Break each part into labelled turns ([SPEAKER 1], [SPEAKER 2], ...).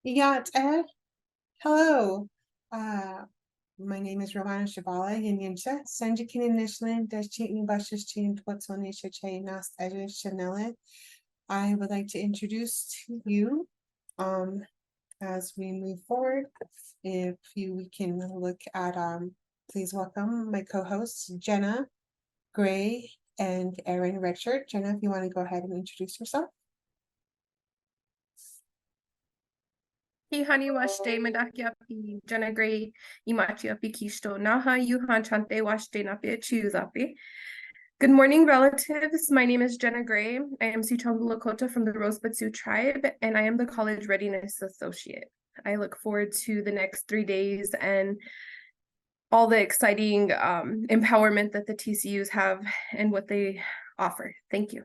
[SPEAKER 1] Yacht Ed, hello. Uh, my name is Romana Shabala Yinyinsha. Sanjikin Nishlan, Dashchitin Bashichin, Twatsonisha Chay Nas Edge Chanel. I would like to introduce to you as we move forward. If we can look at please welcome my co-hosts Jenna Gray and Erin Redshirt. Jenna, if you want to go ahead and introduce yourself.
[SPEAKER 2] Ihani washte medaki api Jenna Gray imachi api kisto naha yuhan chante washte napi chuzapi. Good morning, relatives. My name is Jenna Gray. I am Sichong Lakota from the Rosebud Sioux tribe, and I am the College Readiness Associate. I look forward to the next 3 days and all the exciting empowerment that the TCUs have and what they offer. Thank you.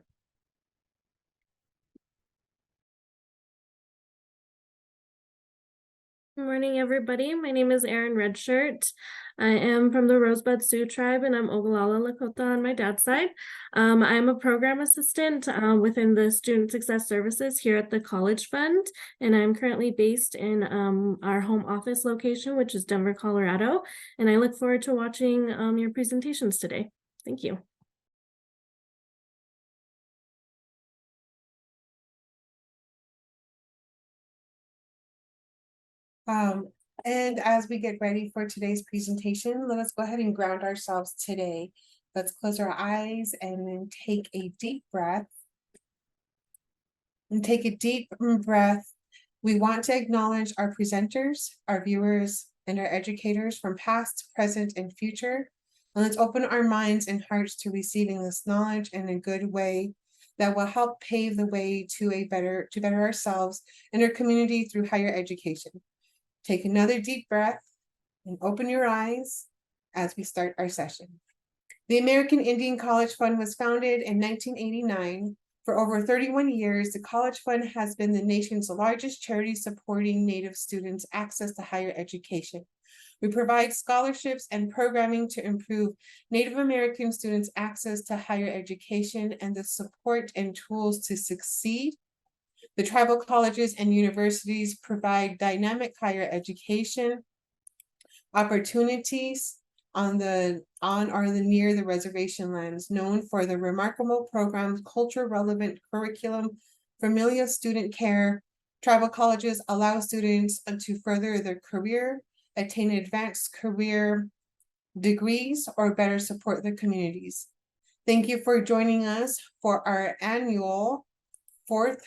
[SPEAKER 3] Good morning, everybody. My name is Erin Redshirt. I am from the Rosebud Sioux tribe, and I'm Oglala Lakota on my dad's side. I'm a program assistant within the Student Success Services here at the College Fund, and I'm currently based in our home office location, which is Denver, Colorado. And I look forward to watching your presentations today. Thank you.
[SPEAKER 1] And as we get ready for today's presentation, let us go ahead and ground ourselves today. Let's close our eyes and then take a deep breath. And take a deep breath. We want to acknowledge our presenters, our viewers, and our educators from past, present, and future. And let's open our minds and hearts to receiving this knowledge in a good way that will help pave the way to better ourselves and our community through higher education. Take another deep breath and open your eyes as we start our session. The American Indian College Fund was founded in 1989. For over 31 years, the College Fund has been the nation's largest charity supporting Native students' access to higher education. We provide scholarships and programming to improve Native American students' access to higher education and the support and tools to succeed. The tribal colleges and universities provide dynamic higher education opportunities on or near the reservation lands, known for the remarkable programs, culture relevant curriculum, familial student care. Tribal colleges allow students to further their career, attain advanced career degrees, or better support their communities. Thank you for joining us for our annual 4th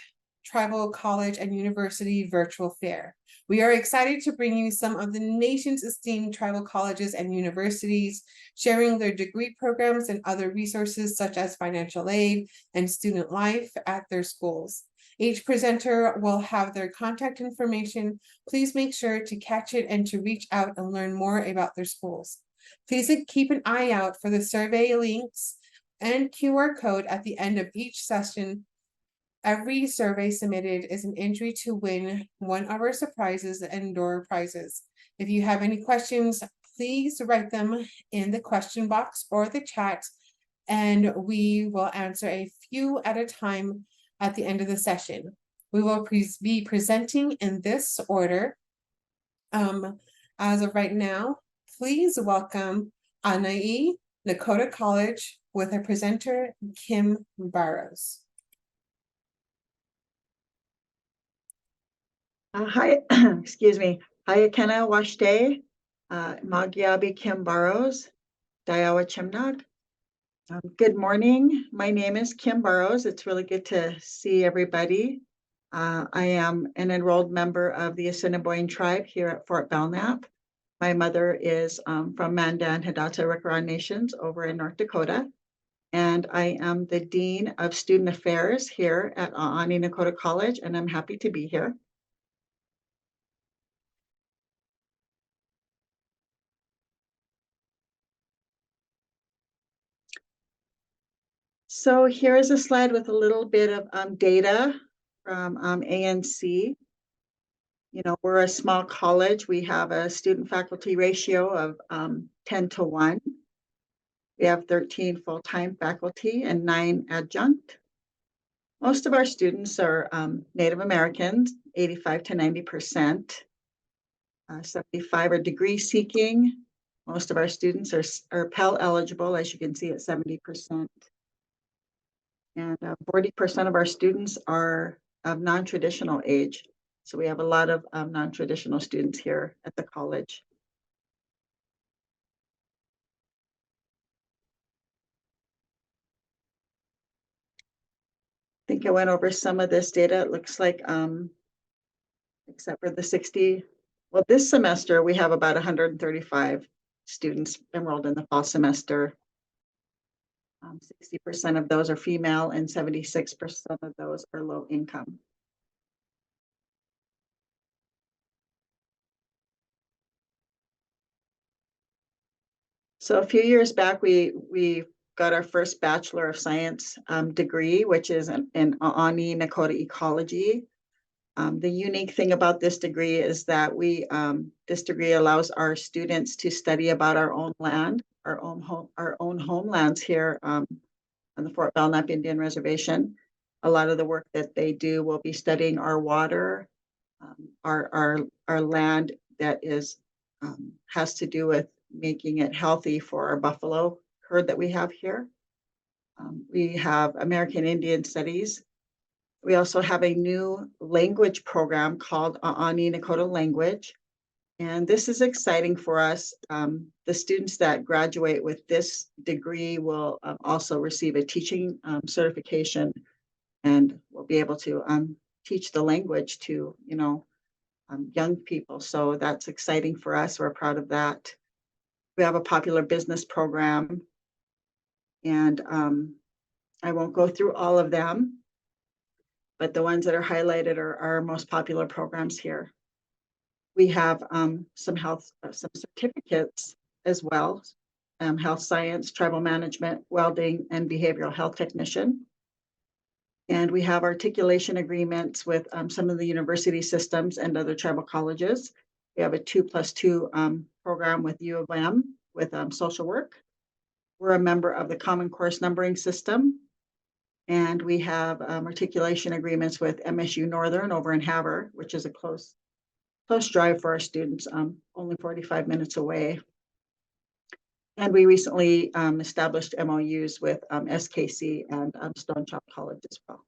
[SPEAKER 1] Tribal College and University Virtual Fair. We are excited to bring you some of the nation's esteemed tribal colleges and universities, sharing their degree programs and other resources such as financial aid and student life at their schools. Each presenter will have their contact information. Please make sure to catch it and to reach out and learn more about their schools. Please keep an eye out for the survey links and QR code at the end of each session. Every survey submitted is an entry to win one of our surprises and door prizes. If you have any questions, please write them in the question box or the chat, and we will answer a few at a time at the end of the session. We will be presenting in this order. As of right now, please welcome Anai, Lakota College, with our presenter, Kim Barrows.
[SPEAKER 4] Hi, excuse me. Hayakena Washte, Magyarbi Kim Barrows, Daiawa Chimnag. Good morning. My name is Kim Barrows. It's really good to see everybody. I am an enrolled member of the Assiniboine tribe here at Fort Belknap. My mother is from Mandan, Hidatsa, Rickaron Nations over in North Dakota. And I am the Dean of Student Affairs here at Aani Nakota College, and I'm happy to be here. So here is a slide with a little bit of data from ANC. You know, we're a small college. We have a student faculty ratio of 10-1. We have 13 full-time faculty and 9 adjunct. Most of our students are Native Americans, 85 to 90%. 75 are degree seeking. Most of our students are Pell eligible, as you can see at 70%. And 40% of our students are of non-traditional age. So we have a lot of non-traditional students here at the college. I think I went over some of this data. It looks like, except for the 60, well, this semester we have about 135 students enrolled in the fall semester. 60% of those are female and 76% of those are low income. So a few years back, we got our first Bachelor of Science degree, which is in A'ani Nakota ecology. The unique thing about this degree is that this degree allows our students to study about our own land, our own homelands here on the Fort Belknap Indian Reservation. A lot of the work that they do will be studying our water, our land that has to do with making it healthy for our buffalo herd that we have here. We have American Indian Studies. We also have a new language program called A'ani Nakota Language. And this is exciting for us. The students that graduate with this degree will also receive a teaching certification and will be able to teach the language to, young people. So that's exciting for us. We're proud of that. We have a popular business program, and I won't go through all of them, but the ones that are highlighted are our most popular programs here. We have some certificates as well, health science, tribal management, welding, and behavioral health technician. And we have articulation agreements with some of the university systems and other tribal colleges. We have a 2+2 program with U of M with social work. We're a member of the Common Course Numbering System. And we have articulation agreements with MSU Northern over in Havre, which is a close drive for our students, only 45 minutes away. And we recently established MOUs with SKC and Stone Chop College as well.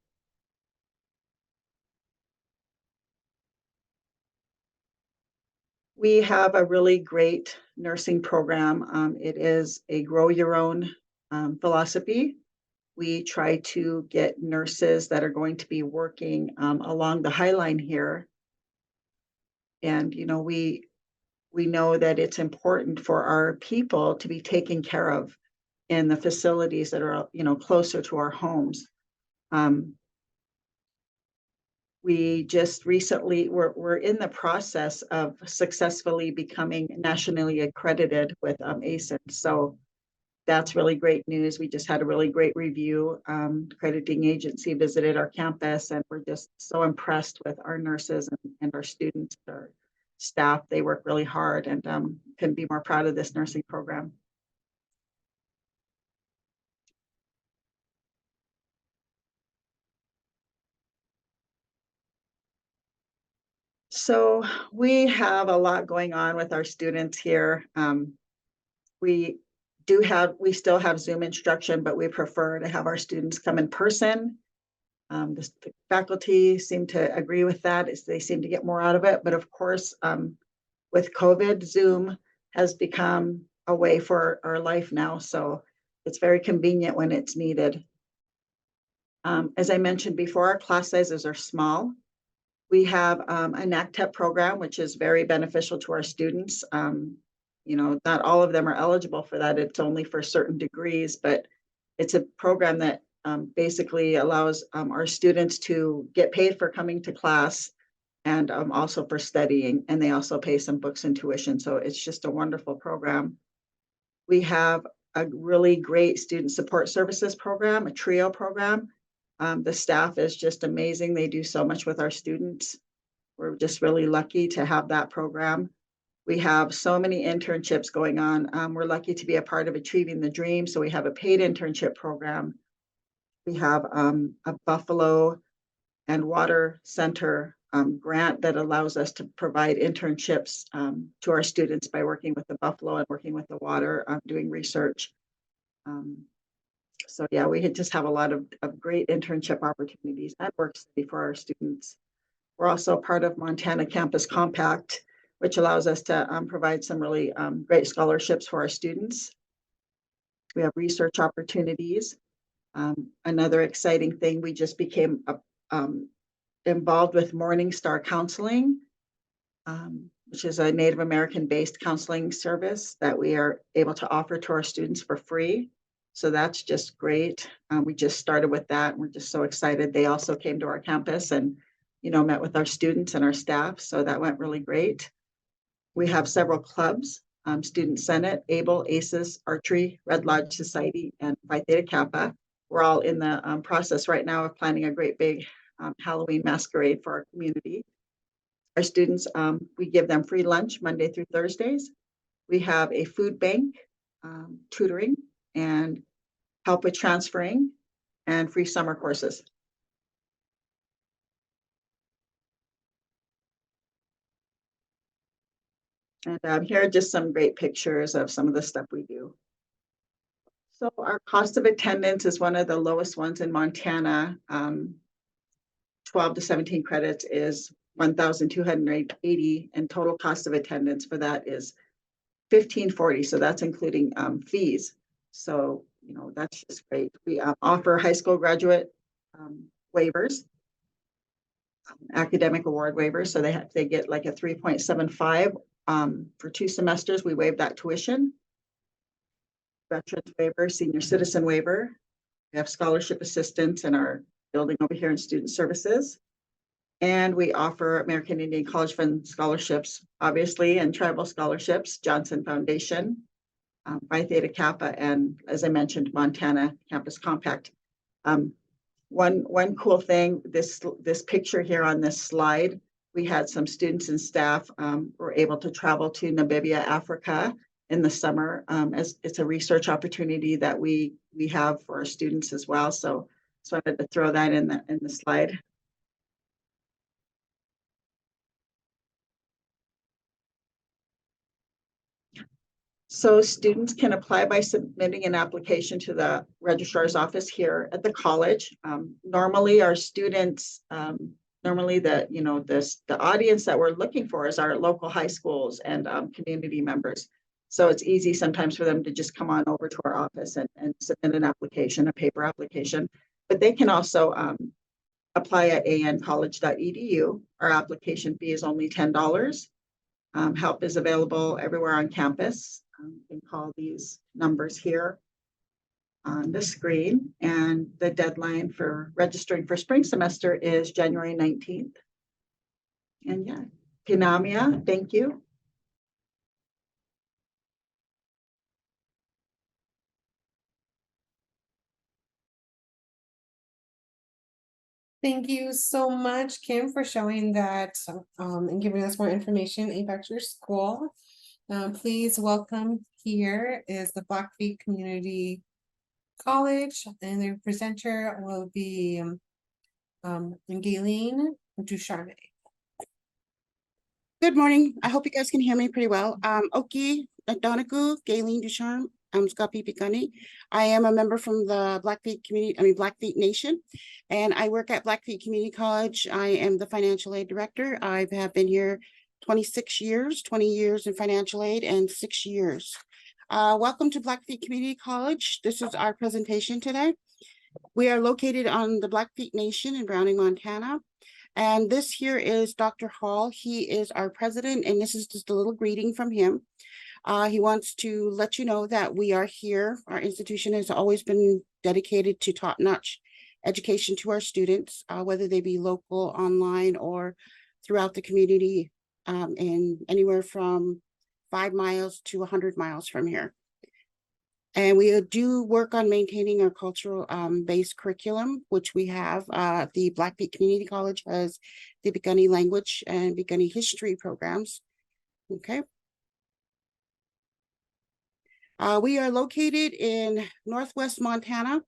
[SPEAKER 4] We have a really great nursing program. It is a grow your own philosophy. We try to get nurses that are going to be working along the High Line here. And, we know that it's important for our people to be taken care of in the facilities that are, closer to our homes. We just recently, we're in the process of successfully becoming nationally accredited with ASIN. So that's really great news. We just had a really great review. Accrediting agency visited our campus, and we're just so impressed with our nurses and our students, our staff. They work really hard, and couldn't be more proud of this nursing program. So we have a lot going on with our students here. We still have Zoom instruction, but we prefer to have our students come in person. The faculty seem to agree with that, as they seem to get more out of it. But of course, with COVID, Zoom has become a way for our life now. So it's very convenient when it's needed. As I mentioned before, our class sizes are small. We have a NACTEP program, which is very beneficial to our students. Not all of them are eligible for that. It's only for certain degrees, but it's a program that basically allows our students to get paid for coming to class and also for studying, and they also pay some books and tuition. So it's just a wonderful program. We have a really great student support services program, a TRIO program. The staff is just amazing. They do so much with our students. We're just really lucky to have that program. We have so many internships going on. We're lucky to be a part of Achieving the Dream. So we have a paid internship program. We have a Buffalo and Water Center grant that allows us to provide internships to our students by working with the Buffalo and working with the water, doing research. So yeah, we just have a lot of great internship opportunities and work study for our students. We're also part of Montana Campus Compact, which allows us to provide some really great scholarships for our students. We have research opportunities. Another exciting thing, we just became involved with Morning Star Counseling, which is a Native American-based counseling service that we are able to offer to our students for free. So that's just great. We just started with that. We're just so excited. They also came to our campus and, you know, met with our students and our staff. So that went really great. We have several clubs, Student Senate, ABLE, ACES, Archery, Red Lodge Society, and Phi Theta Kappa. We're all in the process right now of planning a great big Halloween masquerade for our community. Our students, we give them free lunch Monday through Thursdays. We have a food bank, tutoring, and help with transferring, and free summer courses. And here are just some great pictures of some of the stuff we do. So our cost of attendance is one of the lowest ones in Montana. 12 to 17 credits is 1,280, and total cost of attendance for that is 1,540. So that's including fees. So, you know, that's just great. We offer high school graduate waivers, academic award waivers. So they get like a 3.75 for 2 semesters. We waive that tuition. Veterans waiver, senior citizen waiver. We have scholarship assistance in our building over here in student services. And we offer American Indian College Fund scholarships, obviously, and tribal scholarships, Johnson Foundation, Phi Theta Kappa, and as I mentioned, Montana Campus Compact. One cool thing, this picture here on this slide, we had some students and staff were able to travel to Namibia, Africa in the summer, as it's a research opportunity that we have for our students as well. So I wanted to throw that in the slide. So students can apply by submitting an application to the registrar's office here at the college. Normally our students, normally the audience that we're looking for is our local high schools and community members. So it's easy sometimes for them to just come on over to our office and submit an application, a paper application, but they can also apply at ancollege.edu. Our application fee is only $10. Help is available everywhere on campus. You can call these numbers here on the screen, and the deadline for registering for spring semester is January 19th. And yeah, Pinamia, thank you.
[SPEAKER 1] Thank you so much, Kim, for showing that and giving us more information about your school. Please welcome, here is the Blackfeet Community College, and their presenter will be Galen Ducharme.
[SPEAKER 5] Good morning. I hope you guys can hear me pretty well. Oki Donegal, Galen Ducharme, I'm Scapi Picani. I am a member from the Blackfeet community, Blackfeet Nation, and I work at Blackfeet Community College. I am the financial aid director. I have been here 26 years, 20 years in financial aid and 6 years. Welcome to Blackfeet Community College. This is our presentation today. We are located on the Blackfeet Nation in Browning, Montana. And this here is Dr. Hall. He is our president, and this is just a little greeting from him. He wants to let you know that we are here. Our institution has always been dedicated to top-notch education to our students, whether they be local, online, or throughout the community, and anywhere from 5 miles to 100 miles from here. And we do work on maintaining our cultural based curriculum, which we have. The Blackfeet Community College has the Piikani language and Piikani history programs. Okay. We are located in Northwest Montana.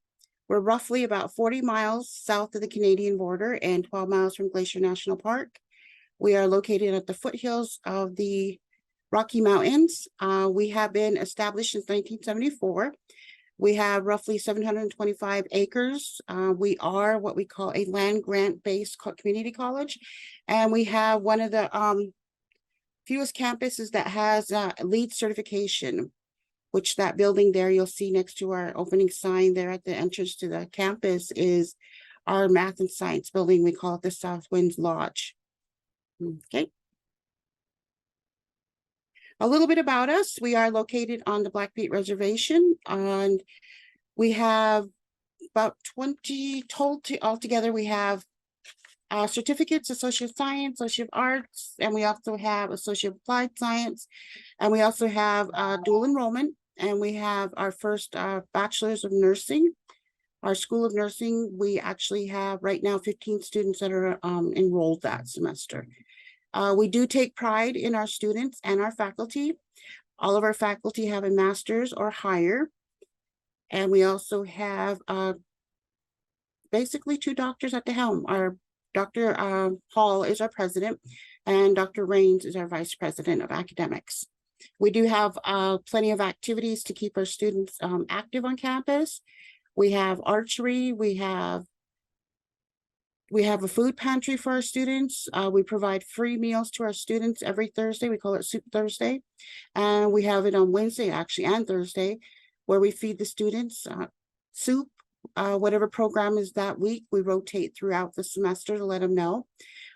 [SPEAKER 5] We're roughly about 40 miles south of the Canadian border and 12 miles from Glacier National Park. We are located at the foothills of the Rocky Mountains. We have been established since 1974. We have roughly 725 acres. We are what we call a land grant-based community college. And we have one of the fewest campuses that has LEED certification, which that building there you'll see next to our opening sign there at the entrance to the campus is our math and science building. We call it the South Winds Lodge. Okay. A little bit about us. We are located on the Blackfeet Reservation, and we have about 20 altogether. We have certificates, Associate of Science, Associate of Arts, and we also have Associate of Applied Science, and we also have dual enrollment, and we have our first Bachelor's of Nursing. Our School of Nursing, we actually have right now 15 students that are enrolled that semester. We do take pride in our students and our faculty. All of our faculty have a master's or higher. And we also have basically 2 doctors at the helm. Our Dr. Hall is our president, and Dr. Rains is our vice president of academics. We do have plenty of activities to keep our students active on campus. We have archery, we have a food pantry for our students. We provide free meals to our students every Thursday. We call it Soup Thursday. And we have it on Wednesday, actually, and Thursday, where we feed the students soup, whatever program is that week. We rotate throughout the semester to let them know.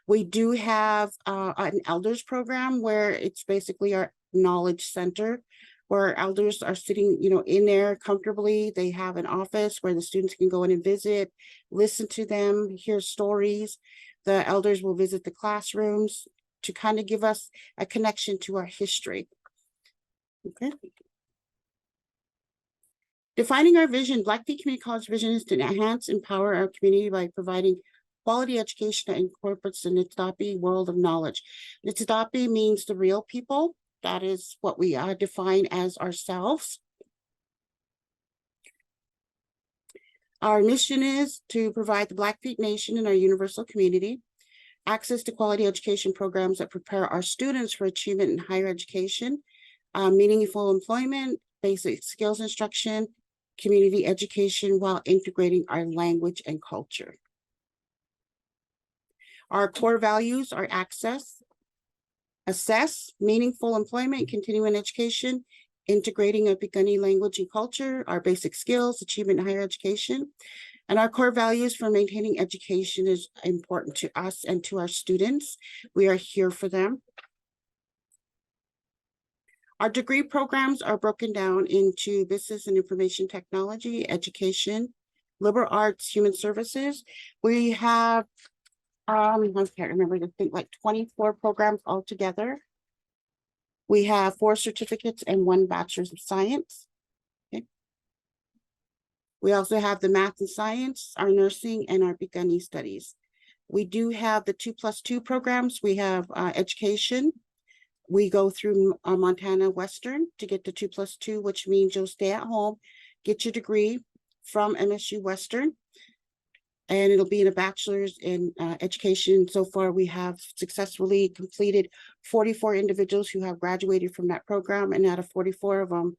[SPEAKER 5] We do have an elders program where it's basically our knowledge center, where elders are sitting, in there comfortably. They have an office where the students can go in and visit, listen to them, hear stories. The elders will visit the classrooms to kind of give us a connection to our history. Okay. Defining our vision, Blackfeet Community College vision is to enhance and empower our community by providing quality education that incorporates the Nitzitapi world of knowledge. Nitzitapi means the real people. That is what we define as ourselves. Our mission is to provide the Blackfeet Nation and our universal community access to quality education programs that prepare our students for achievement in higher education, meaningful employment, basic skills instruction, community education, while integrating our language and culture. Our core values are access, assess, meaningful employment, continuing education, integrating a Piikani language and culture, our basic skills, achievement in higher education. And our core values for maintaining education is important to us and to our students. We are here for them. Our degree programs are broken down into business and information technology, education, liberal arts, human services. We have I can't remember, I think like 24 programs altogether. We have 4 certificates and 1 bachelor's of science. Okay. We also have the math and science, our nursing, and our Piikani studies. We do have the 2+2 programs. We have education. We go through Montana Western to get the 2+2, which means you'll stay at home, get your degree from MSU Western. And it'll be in a bachelor's in education. So far, we have successfully completed 44 individuals who have graduated from that program. And out of 44 of them,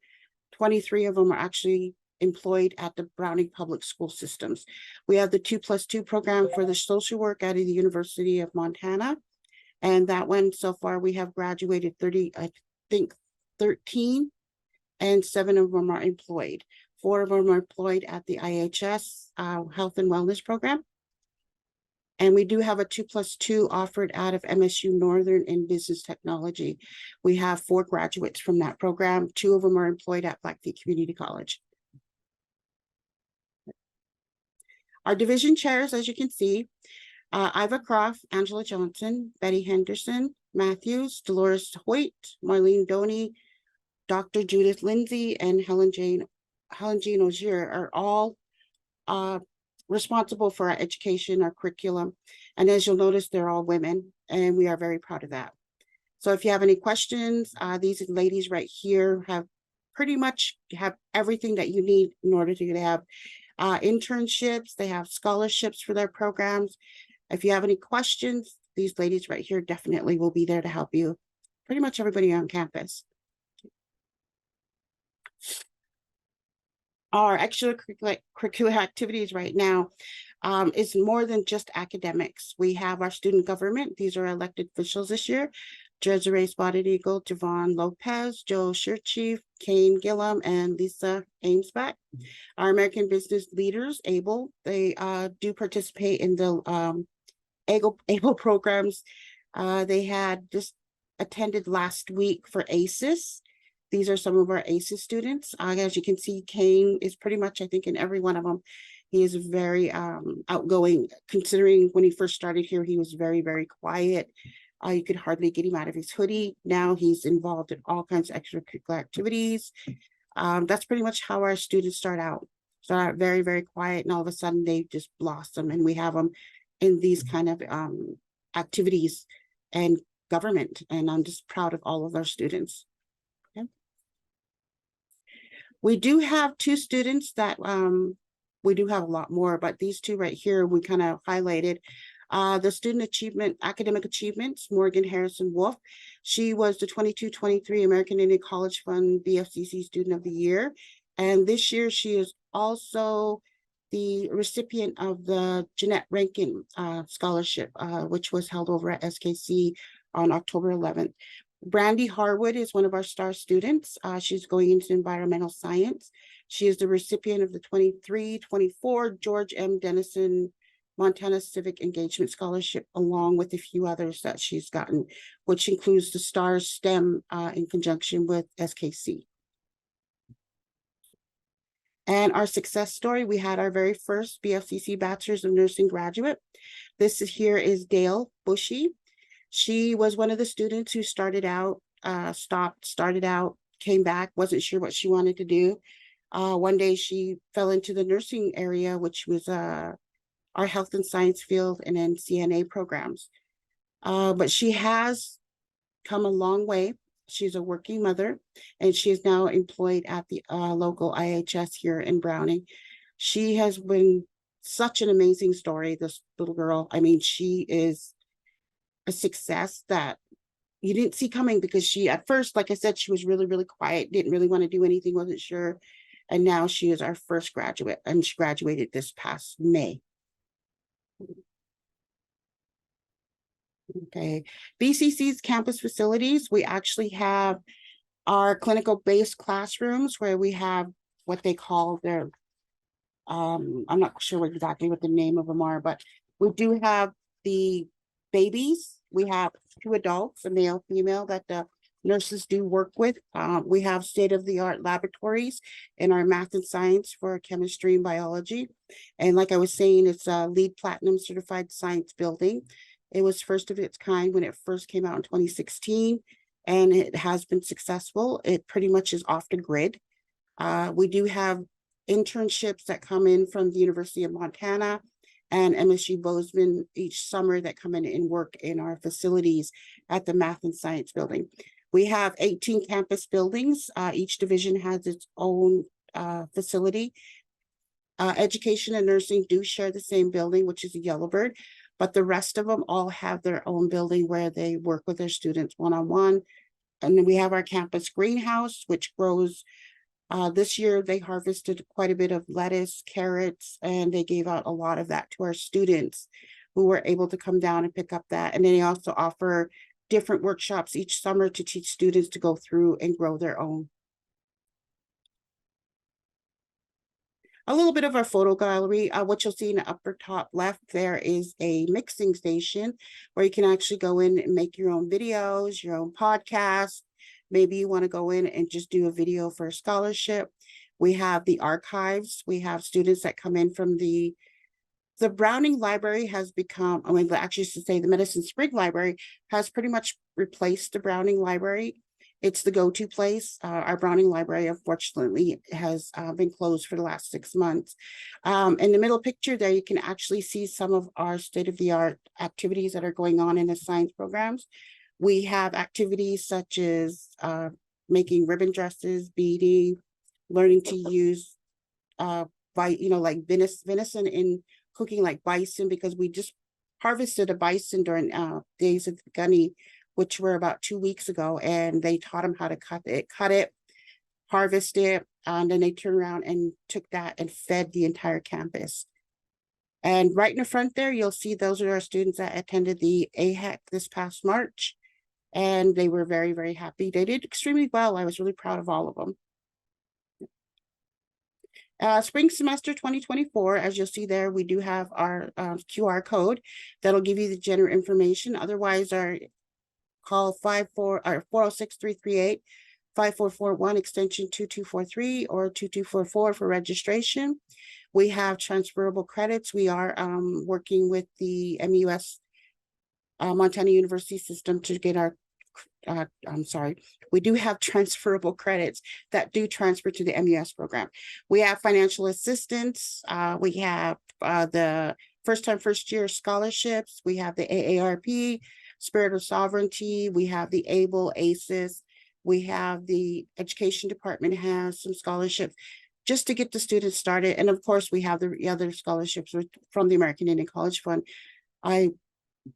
[SPEAKER 5] 23 of them are actually employed at the Browning Public School Systems. We have the 2+2 program for the social work out of the University of Montana. And that one, so far, we have graduated 13, and 7 of them are employed. 4 of them are employed at the IHS Health and Wellness Program. And we do have a 2+2 offered out of MSU Northern in Business Technology. We have 4 graduates from that program. 2 of them are employed at Blackfeet Community College. Our division chairs, as you can see, Iva Croft, Angela Johnson, Betty Henderson, Matthews, Dolores Hoyt, Marlene Doney, Dr. Judith Lindsay, and Helen Jean Ogier are all responsible for our education, our curriculum. And as you'll notice, they're all women, and we are very proud of that. So if you have any questions, these ladies right here have pretty much have everything that you need in order to have internships, they have scholarships for their programs. If you have any questions, these ladies right here definitely will be there to help you. Pretty much everybody on campus. Our extracurricular activities right now is more than just academics. We have our student government. These are elected officials this year. Desiree Spotted Eagle, Javon Lopez, Joe Shirchief, Kane Gillum, and Lisa Amesback. Our American Business Leaders, ABLE, they do participate in the ABLE programs. They had just attended last week for ACES. These are some of our ACES students. As you can see, Kane is pretty much, I think, in every one of them. He is very outgoing, considering when he first started here, he was very, very quiet. You could hardly get him out of his hoodie. Now he's involved in all kinds of extracurricular activities. That's pretty much how our students start out very, very quiet, and all of a sudden they just blossom, and we have them in these kind of activities and government. And I'm just proud of all of our students. Okay. We do have two students that we do have a lot more, but these two right here we kind of highlighted. The student achievement, academic achievements, Morgan Harrison Wolf. She was the 22-23 American Indian College Fund BFCC Student of the Year. And this year she is also the recipient of the Jeanette Rankin Scholarship, which was held over at SKC on October 11th. Brandy Harwood is one of our star students. She's going into environmental science. She is the recipient of the 23-24 George M. Dennison Montana Civic Engagement Scholarship, along with a few others that she's gotten, which includes the STARS STEM in conjunction with SKC. And our success story, we had our very first BFCC Bachelor's of Nursing graduate. This here is Dale Bushy. She was one of the students who started out, started out, came back, wasn't sure what she wanted to do. One day she fell into the nursing area, which was our health and science field and then CNA programs. But she has come a long way. She's a working mother, and she is now employed at the local IHS here in Browning. She has been such an amazing story, this little girl. I mean, she is a success that you didn't see coming, because she, at first, like I said, she was really, really quiet, didn't really want to do anything, wasn't sure. And now she is our first graduate, and she graduated this past May. Okay, BCC's campus facilities, we actually have our clinical based classrooms where we have what they call their, I'm not sure exactly what the name of them are, but we do have the babies. We have 2 adults, a male, female, that the nurses do work with. We have state-of-the-art laboratories in our math and science for chemistry and biology. And like I was saying, it's a LEED Platinum certified science building. It was first of its kind when it first came out in 2016, and it has been successful. It pretty much is off the grid. We do have internships that come in from the University of Montana and MSU Bozeman each summer that come in and work in our facilities at the Math and Science building. We have 18 campus buildings. Each division has its own facility. Education and nursing do share the same building, which is a Yellowbird, but the rest of them all have their own building where they work with their students one-on-one. And then we have our campus greenhouse, which grows. This year, they harvested quite a bit of lettuce, carrots, and they gave out a lot of that to our students who were able to come down and pick up that. And then they also offer different workshops each summer to teach students to go through and grow their own. A little bit of our photo gallery. What you'll see in the upper top left there is a mixing station where you can actually go in and make your own videos, your own podcast. Maybe you want to go in and just do a video for a scholarship. We have the archives. We have students that come in from the Browning Library has become, I mean, actually to say the Medicine Spring Library has pretty much replaced the Browning Library. It's the go-to place. Our Browning Library, unfortunately, has been closed for the last 6 months. In the middle picture there, you can actually see some of our state-of-the-art activities that are going on in the science programs. We have activities such as making ribbon dresses, beading, learning to use like venison in cooking like bison, because we just harvested a bison during Days of Gunny, which were about 2 weeks ago, and they taught them how to cut it, harvest it, and then they turned around and took that and fed the entire campus. And right in the front there, you'll see those are our students that attended the AHEC this past March, and they were very, very happy. They did extremely well. I was really proud of all of them. Spring semester 2024, as you'll see there, we do have our QR code that'll give you the general information. Otherwise, our call 406-338-5441 extension 2243 or 2244 for registration. We have transferable credits. We are working with the MUS Montana University system to get our we do have transferable credits that do transfer to the MUS program. We have financial assistance. We have the first year scholarships. We have the AARP, Spirit of Sovereignty. We have the ABLE, ACES. We have the education department has some scholarships just to get the students started. And of course, we have the other scholarships from the American Indian College Fund. I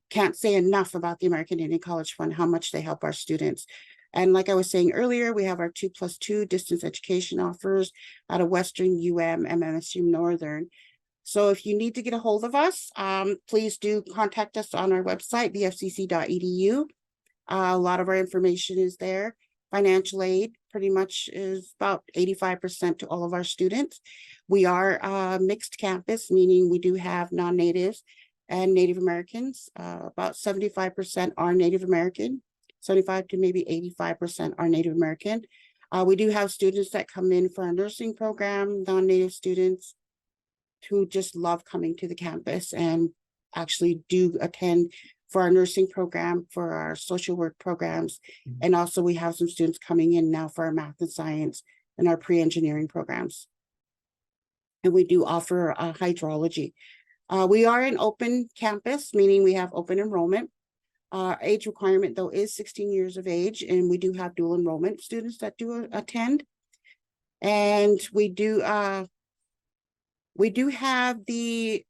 [SPEAKER 5] can't say enough about the American Indian College Fund, how much they help our students. And like I was saying earlier, we have our 2+2 distance education offers out of Western, UM, and MSU Northern. So if you need to get a hold of us, please do contact us on our website, bfcc.edu. A lot of our information is there. Financial aid pretty much is about 85% to all of our students. We are a mixed campus, meaning we do have non-natives and Native Americans. About 75% are Native American, 75 to maybe 85% are Native American. We do have students that come in for our nursing program, non-Native students who just love coming to the campus and actually do attend for our nursing program, for our social work programs. And also we have some students coming in now for our math and science and our pre-engineering programs. And we do offer hydrology. We are an open campus, meaning we have open enrollment. Our age requirement, though, is 16 years of age, and we do have dual enrollment students that do attend. And we do have the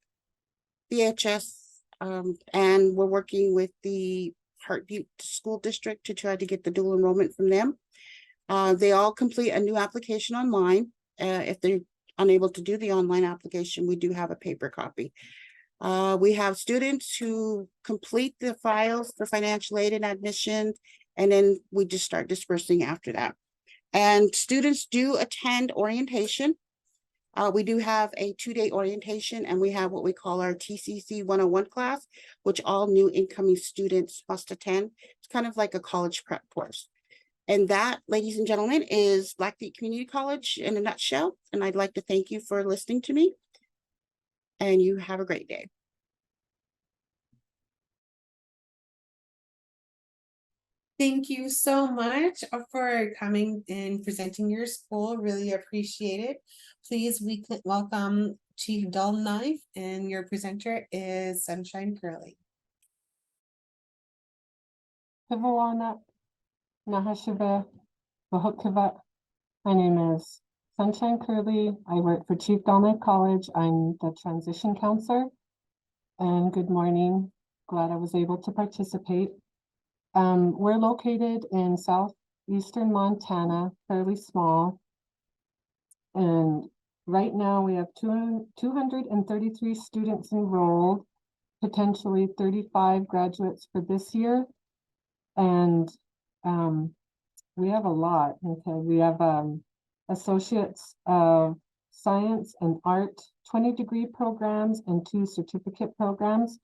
[SPEAKER 5] BHS, and we're working with the Heartbeat School District to try to get the dual enrollment from them. They all complete a new application online. If they're unable to do the online application, we do have a paper copy. We have students who complete the files for financial aid and admission, and then we just start dispersing after that. And students do attend orientation. We do have a 2-day orientation, and we have what we call our TCC 101 class, which all new incoming students must attend. It's kind of like a college prep course. And that, ladies and gentlemen, is Blackfeet Community College in a nutshell. And I'd like to thank you for listening to me. And you have a great day.
[SPEAKER 1] Thank you so much for coming and presenting your school. Really appreciate it. Please, we welcome Chief Dullknife, and your presenter is Sunshine Curley.
[SPEAKER 6] Hivawana, Nahashiva, Vahokivat. My name is Sunshine Curley. I work for Chief Dullknife College. I'm the transition counselor. And good morning. Glad I was able to participate. We're located in southeastern Montana, fairly small. And right now we have 233 students enrolled, potentially 35 graduates for this year. And we have a lot. Okay, we have associates of science and art, 20-degree programs and 2 certificate programs.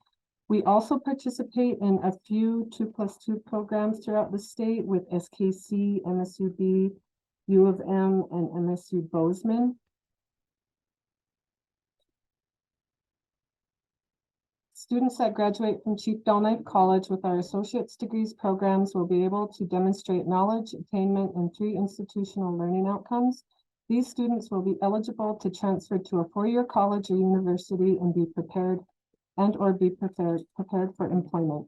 [SPEAKER 6] We also participate in a few 2+2 programs throughout the state with SKC, MSUB, U of M, and MSU Bozeman. Students that graduate from Chief Dullknife College with our associate's degrees programs will be able to demonstrate knowledge attainment in 3 institutional learning outcomes. These students will be eligible to transfer to a 4-year college or university and be prepared for employment.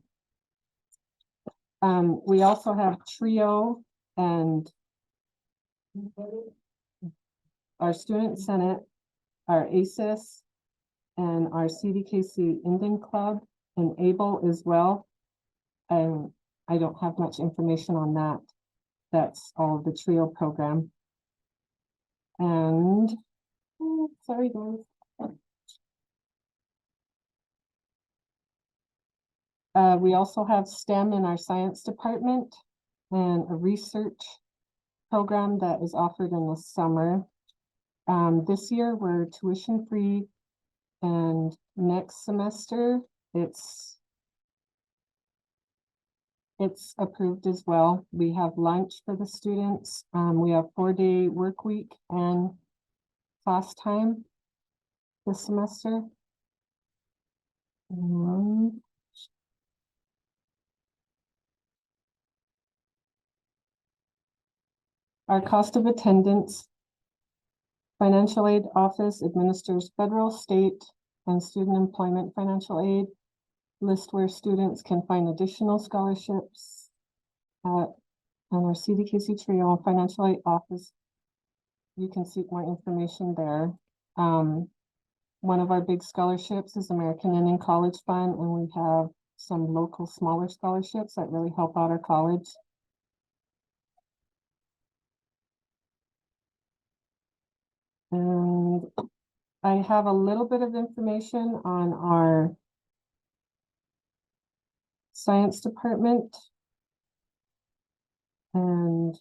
[SPEAKER 6] We also have TRIO and our student senate our ACES, and our CDKC Indian Club, and ABLE as well. And I don't have much information on that. That's all of the TRIO program. And sorry guys. We also have STEM in our science department and a research program that is offered in the summer. This year we're tuition free, and next semester it's approved as well. We have lunch for the students. We have 4-day work week and class time this semester. Our cost of attendance. Financial aid office administers federal, state, and student employment financial aid. List where students can find additional scholarships at our CDKC TRIO financial aid office. You can seek more information there. One of our big scholarships is American Indian College Fund, and we have some local smaller scholarships that really help out our college. And I have a little bit of information on our science department. And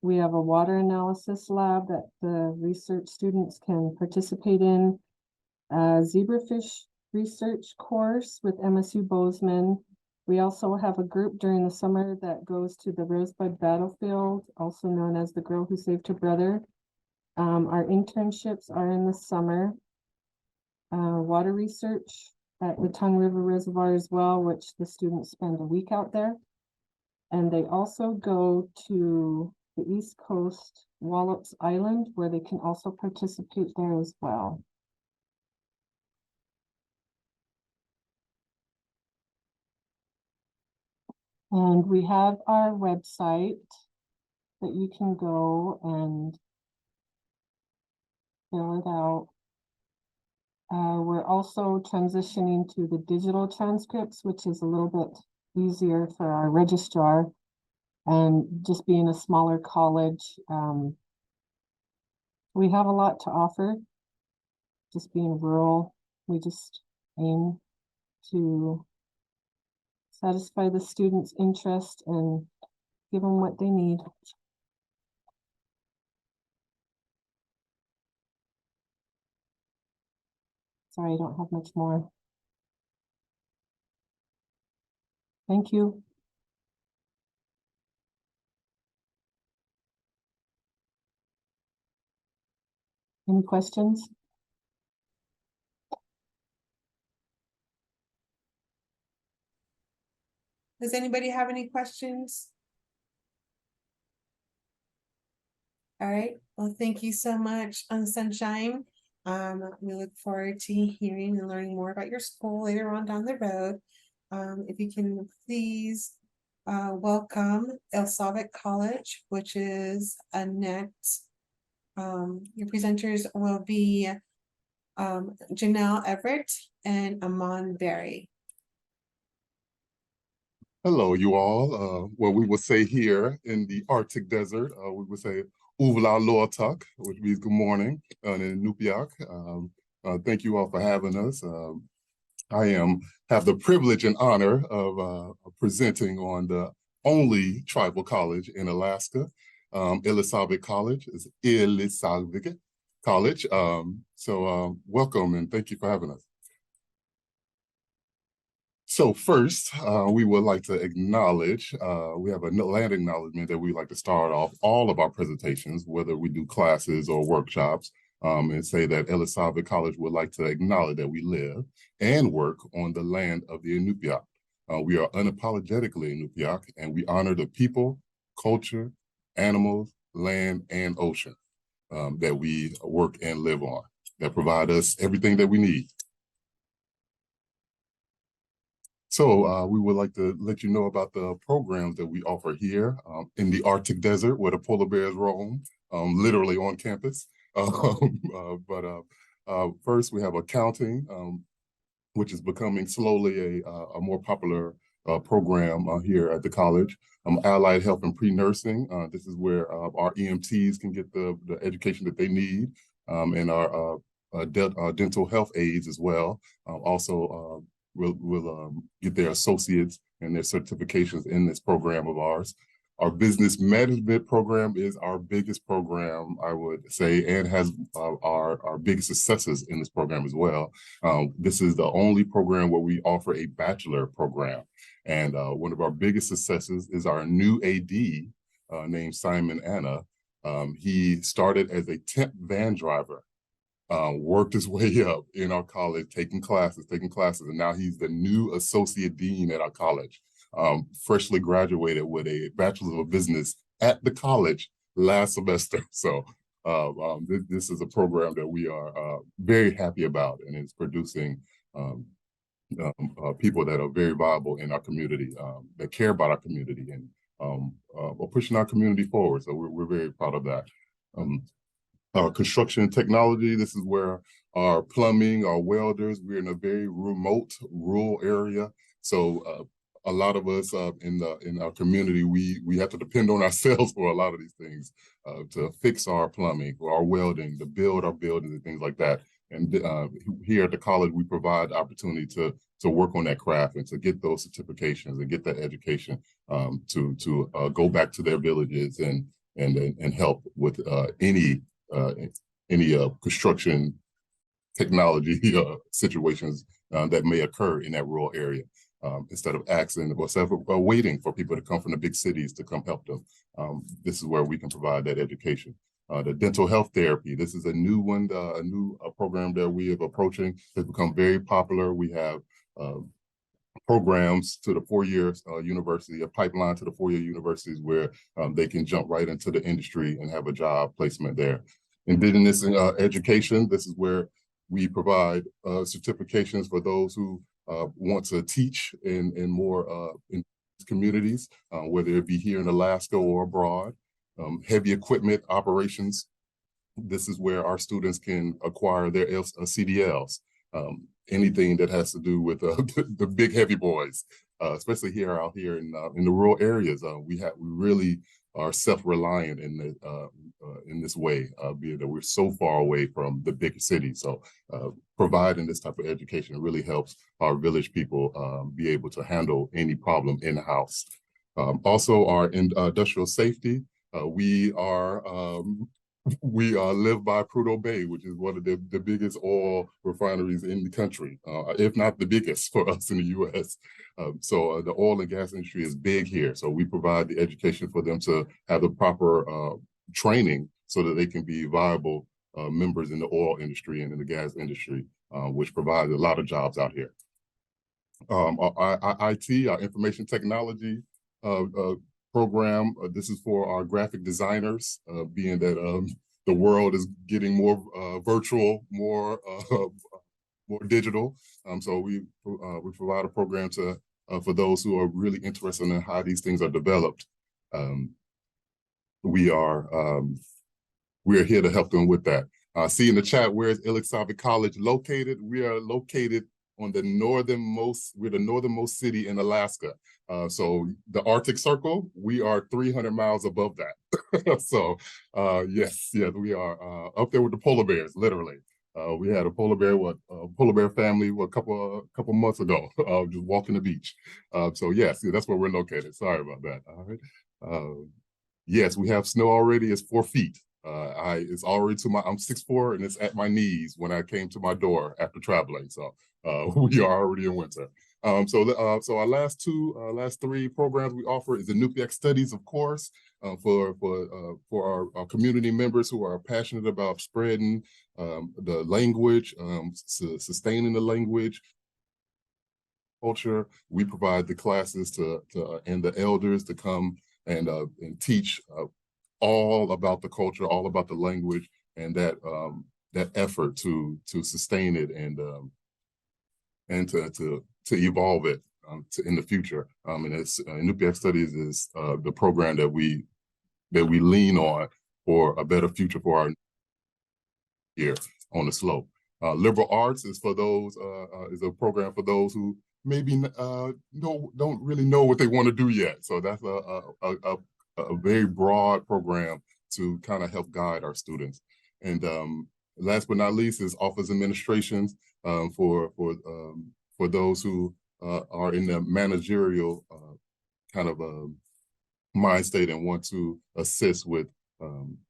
[SPEAKER 6] we have a water analysis lab that the research students can participate in. A zebrafish research course with MSU Bozeman. We also have a group during the summer that goes to the Rosebud Battlefield, also known as the Girl Who Saved Her Brother. Our internships are in the summer. Water research at the Tongue River Reservoir as well, which the students spend a week out there. And they also go to the East Coast Wallops Island, where they can also participate there as well. And we have our website that you can go and fill it out. We're also transitioning to the digital transcripts, which is a little bit easier for our registrar. And just being a smaller college, we have a lot to offer. Just being rural, we just aim to satisfy the students' interest and give them what they need. Sorry, I don't have much more. Thank you. Any questions?
[SPEAKER 1] Does anybody have any questions? All right, well, thank you so much, Sunshine. We look forward to hearing and learning more about your school later on down the road. If you can please welcome El Sabic College, which is Annette. Your presenters will be Janelle Everett and Amon Berry.
[SPEAKER 7] Hello, you all. Well, we would say here in the Arctic desert, we would say Uvla Loatak, which means good morning, in Inupiaq. Thank you all for having us. I have the privilege and honor of presenting on the only tribal college in Alaska. Ilisagvik College is Ilisagvik College. Welcome and thank you for having us. So first, we would like to acknowledge, we have a land acknowledgement that we like to start off all of our presentations, whether we do classes or workshops, and say that Ilisagvik College would like to acknowledge that we live and work on the land of the Inupiaq. We are unapologetically Inupiaq, and we honor the people, culture, animals, land, and ocean that we work and live on, that provide us everything that we need. So we would like to let you know about the programs that we offer here in the Arctic desert where the polar bears roam, literally on campus. First, we have accounting, which is becoming slowly a more popular program here at the college. Allied health and pre-nursing. This is where our EMTs can get the education that they need, and our dental health aides as well. Also, will get their associates and their certifications in this program of ours. Our business management program is our biggest program, I would say, and has our biggest successes in this program as well. This is the only program where we offer a bachelor program. And one of our biggest successes is our new AD named Simon Anna. He started as a temp van driver, worked his way up in our college, taking classes, and now he's the new associate dean at our college. Freshly graduated with a Bachelor of Business at the college last semester. So this is a program that we are very happy about, and it's producing people that are very viable in our community, that care about our community, and are pushing our community forward. So we're very proud of that. Our construction and technology, this is where our plumbing, our welders, we're in a very remote rural area. So a lot of us in our community, we have to depend on ourselves for a lot of these things, to fix our plumbing, or our welding, to build our buildings and things like that. And here at the college, we provide opportunity to work on that craft and to get those certifications and get that education, to go back to their villages and help with any construction technology situations that may occur in that rural area. Instead of asking or instead of waiting for people to come from the big cities to come help them. This is where we can provide that education. The dental health therapy, this is a new one, a new program that we are approaching. Has become very popular. We have programs to the four-year university, a pipeline to the four-year universities where they can jump right into the industry and have a job placement there. Indigenous education, this is where we provide certifications for those who want to teach in more in communities, whether it be here in Alaska or abroad. Heavy equipment operations, this is where our students can acquire their CDLs. Anything that has to do with the big heavy boys, especially out here in the rural areas. We really are self-reliant in this way, being that we're so far away from the big cities. So providing this type of education really helps our village people be able to handle any problem in the house. Also, our industrial safety, we live by Prudhoe Bay, which is one of the biggest oil refineries in the country, if not the biggest for us in the U.S. So the oil and gas industry is big here. So we provide the education for them to have the proper training so that they can be viable members in the oil industry and in the gas industry, which provides a lot of jobs out here. Our IT, our information technology program, this is for our graphic designers, being that the world is getting more virtual, more digital. So we provide a program for those who are really interested in how these things are developed. We are here to help them with that. See in the chat, where is Illicksavik College located? We are located on the northernmost, we're the northernmost city in Alaska. So the Arctic Circle, we are 300 miles above that. So yes, we are up there with the polar bears, literally. We had a polar bear family a couple months ago, just walking the beach. So yes, that's where we're located. Sorry about that. All right. Yes, we have snow already. It's 4 feet. It's already I'm 6'4" and it's at my knees when I came to my door after traveling. So we are already in winter. So our last three programs we offer is the Inupiaq Studies, of course, for our community members who are passionate about spreading the language, sustaining the language, culture. We provide the classes and the elders to come and teach all about the culture, all about the language, and that effort to sustain it and to evolve it in the future. And it's Inupiaq Studies is the program that we lean on for a better future for our here on the slope. Liberal arts is for those, is a program for those who maybe don't really know what they want to do yet. So that's a very broad program to kind of help guide our students. And last but not least is office administrations for those who are in the managerial kind of mind state and want to assist with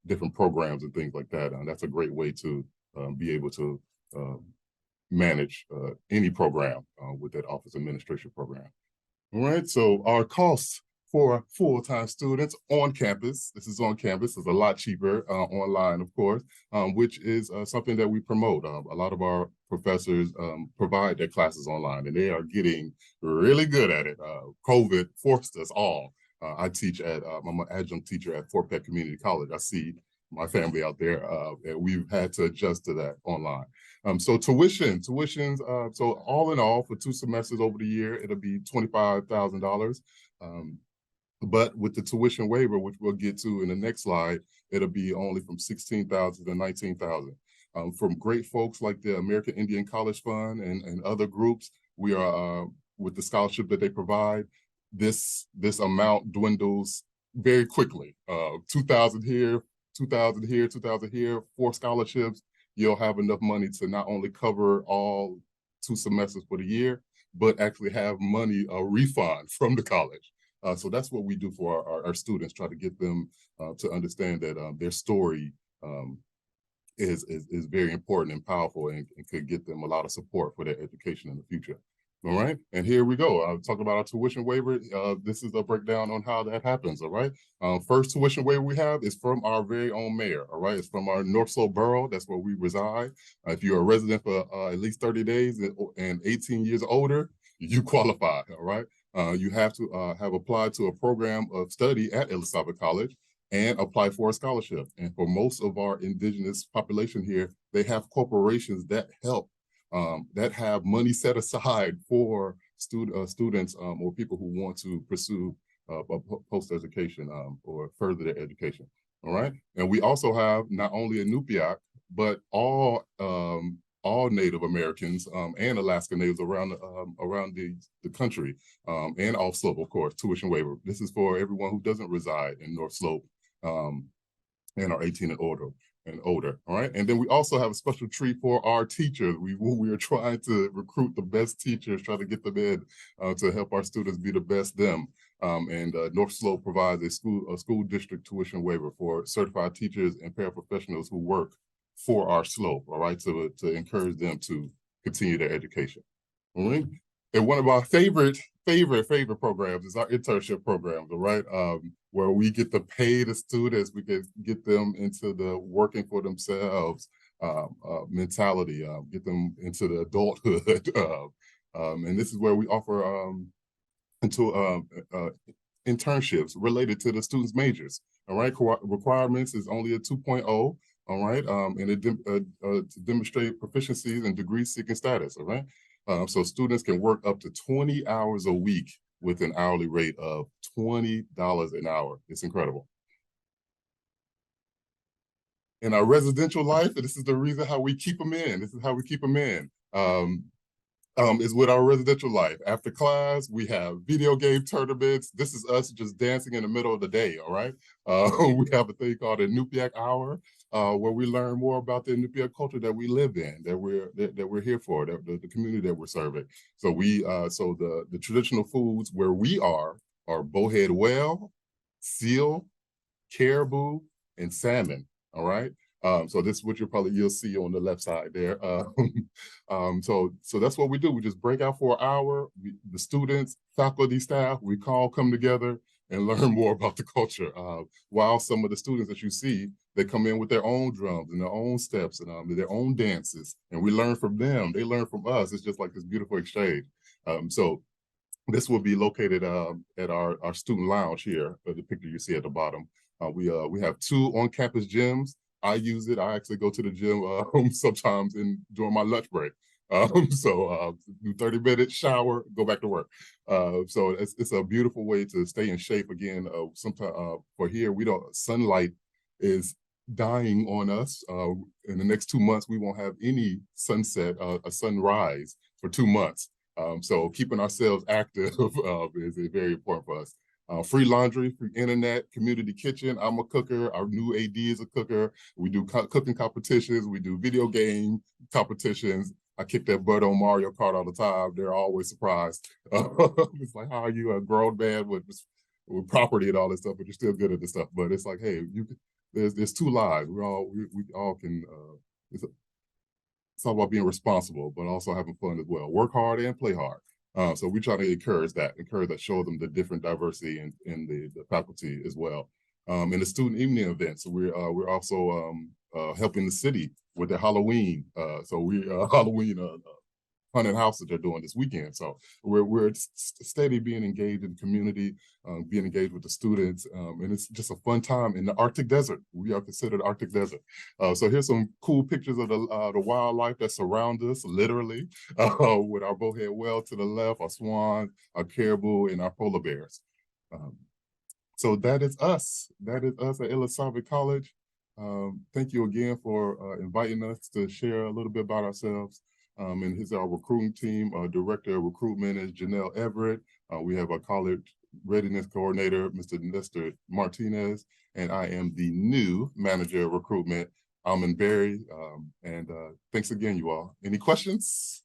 [SPEAKER 7] different programs and things like that. And that's a great way to be able to manage any program with that office administration program. All right, so our costs for full-time students on campus, this is on campus, is a lot cheaper online, of course, which is something that we promote. A lot of our professors provide their classes online, and they are getting really good at it. COVID forced us all. I teach at, I'm an adjunct teacher at Fort Peck Community College. I see my family out there, and we've had to adjust to that online. So tuitions, so all in all, for 2 semesters over the year, it'll be $25,000. But with the tuition waiver, which we'll get to in the next slide, it'll be only from $16,000 to $19,000. From great folks like the American Indian College Fund and other groups, we are, with the scholarship that they provide, this amount dwindles very quickly. 2,000 here, 2,000 here, 2,000 here, 4 scholarships, you'll have enough money to not only cover all 2 semesters for the year, but actually have money, a refund from the college. So that's what we do for our students, try to get them to understand that their story is very important and powerful and could get them a lot of support for their education in the future. All right, and here we go. I'll talk about our tuition waiver. This is a breakdown on how that happens, all right? First tuition waiver we have is from our very own mayor, all right? It's from our North Slope Borough, that's where we reside. If you're a resident for at least 30 days and 18 years older, you qualify, all right? You have to have applied to a program of study at Elizabeth College and apply for a scholarship. And for most of our indigenous population here, they have corporations that help, that have money set aside for students or people who want to pursue post-education or further their education, all right? And we also have not only Inupiaq, but all Native Americans and Alaska Natives around the country and off slope, of course, tuition waiver. This is for everyone who doesn't reside in North Slope and are 18 and older, all right? And then we also have a special treat for our teachers. We are trying to recruit the best teachers, try to get them in to help our students be the best them. And North Slope provides a school district tuition waiver for certified teachers and paraprofessionals who work for our slope, all right, to encourage them to continue their education. All right. And one of our favorite programs is our internship programs, all right, where we get to pay the students, we can get them into the working for themselves mentality, get them into the adulthood. And this is where we offer internships related to the students' majors, all right? Requirements is only a 2.0. All right, and it to demonstrate proficiencies and degree-seeking status, all right? So students can work up to 20 hours a week with an hourly rate of $20 an hour. It's incredible. In our residential life, and this is the reason how we keep them in, this is how we keep them in, is with our residential life. After class, we have video game tournaments. This is us just dancing in the middle of the day, all right? We have a thing called a Inupiaq Hour, where we learn more about the Inupiaq culture that we live in, that we're here for, the community that we're serving. So so the traditional foods where we are bowhead whale, seal, caribou, and salmon, all right? So this is what you'll see on the left side there. So that's what we do. We just break out for an hour. The students, faculty, staff, we come together and learn more about the culture. While some of the students that you see, they come in with their own drums and their own steps and their own dances, and we learn from them. They learn from us. It's just like this beautiful exchange. So this will be located at our student lounge here, the picture you see at the bottom. We have 2 on-campus gyms. I use it. I actually go to the gym sometimes during my lunch break. So do 30 minutes, shower, go back to work. So it's a beautiful way to stay in shape. Again, sometimes for here, sunlight is dying on us. In the next 2 months, we won't have any sunset, a sunrise for 2 months. So keeping ourselves active is very important for us. Free laundry, free internet, community kitchen. I'm a cooker. Our new AD is a cooker. We do cooking competitions. We do video game competitions. I kick that butt on Mario Kart all the time. They're always surprised. It's like, how are you a grown man with property and all this stuff, but you're still good at this stuff? But it's like, hey, there's two lives. We all can. It's all about being responsible, but also having fun as well. Work hard and play hard. So we try to encourage that, show them the different diversity in the faculty as well. In the student evening events, we're also helping the city with their Halloween. So we Halloween haunted house that they're doing this weekend. So we're steady being engaged in the community, being engaged with the students, and it's just a fun time in the Arctic Desert. We are considered Arctic Desert. So here's some cool pictures of the wildlife that surround us, literally, with our bowhead whale to the left, our swan, our caribou, and our polar bears. So that is us. That is us at Elizabeth College. Thank you again for inviting us to share a little bit about ourselves. And here's our recruiting team. Director of Recruitment is Janelle Everett. We have our college readiness coordinator, Mr. Nestor Martinez, and I am the new manager of recruitment, Almond Berry. And thanks again, you all. Any questions?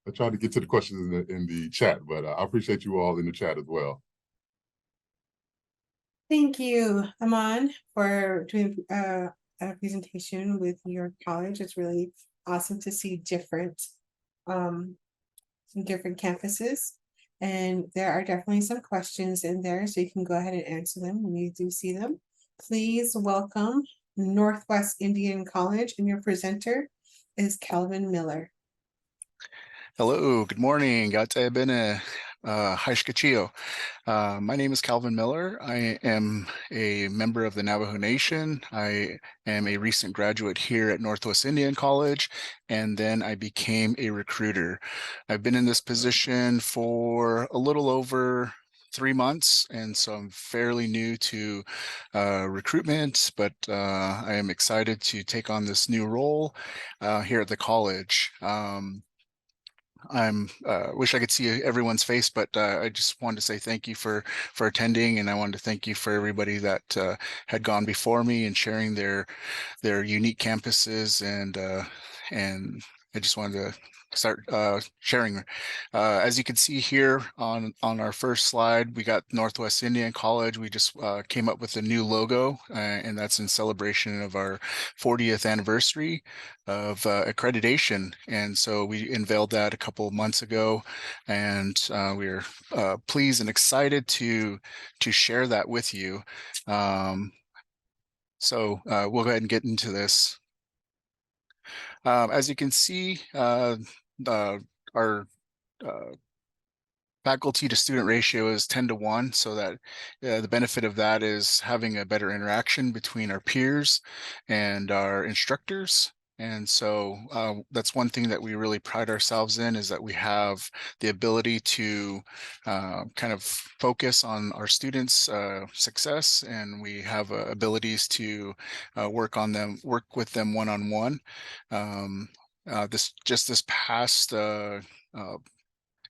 [SPEAKER 7] I tried to get to the questions in the chat, but I appreciate you all in the chat as well.
[SPEAKER 1] Thank you, Aman, for doing a presentation with your college. It's really awesome to see some different campuses. And there are definitely some questions in there, so you can go ahead and answer them when you do see them. Please welcome Northwest Indian College, and your presenter is Calvin Miller.
[SPEAKER 8] Hello, good morning. My name is Calvin Miller. I am a member of the Navajo Nation. I am a recent graduate here at Northwest Indian College, and then I became a recruiter. I've been in this position for a little over 3 months, and so I'm fairly new to recruitment, but I am excited to take on this new role here at the college. Wish I could see everyone's face, but I just wanted to say thank you for attending, and I wanted to thank you for everybody that had gone before me and sharing their unique campuses, and I just wanted to start sharing. As you can see here on our first slide, we got Northwest Indian College. We just came up with a new logo, and that's in celebration of our 40th anniversary of accreditation. And so we unveiled that a couple of months ago, and we're pleased and excited to share that with you. So we'll go ahead and get into this. As you can see, our faculty to student ratio is 10-1, so that the benefit of that is having a better interaction between our peers and our instructors. And so that's one thing that we really pride ourselves in, is that we have the ability to kind of focus on our students' success, and we have abilities to work with them one-on-one. This past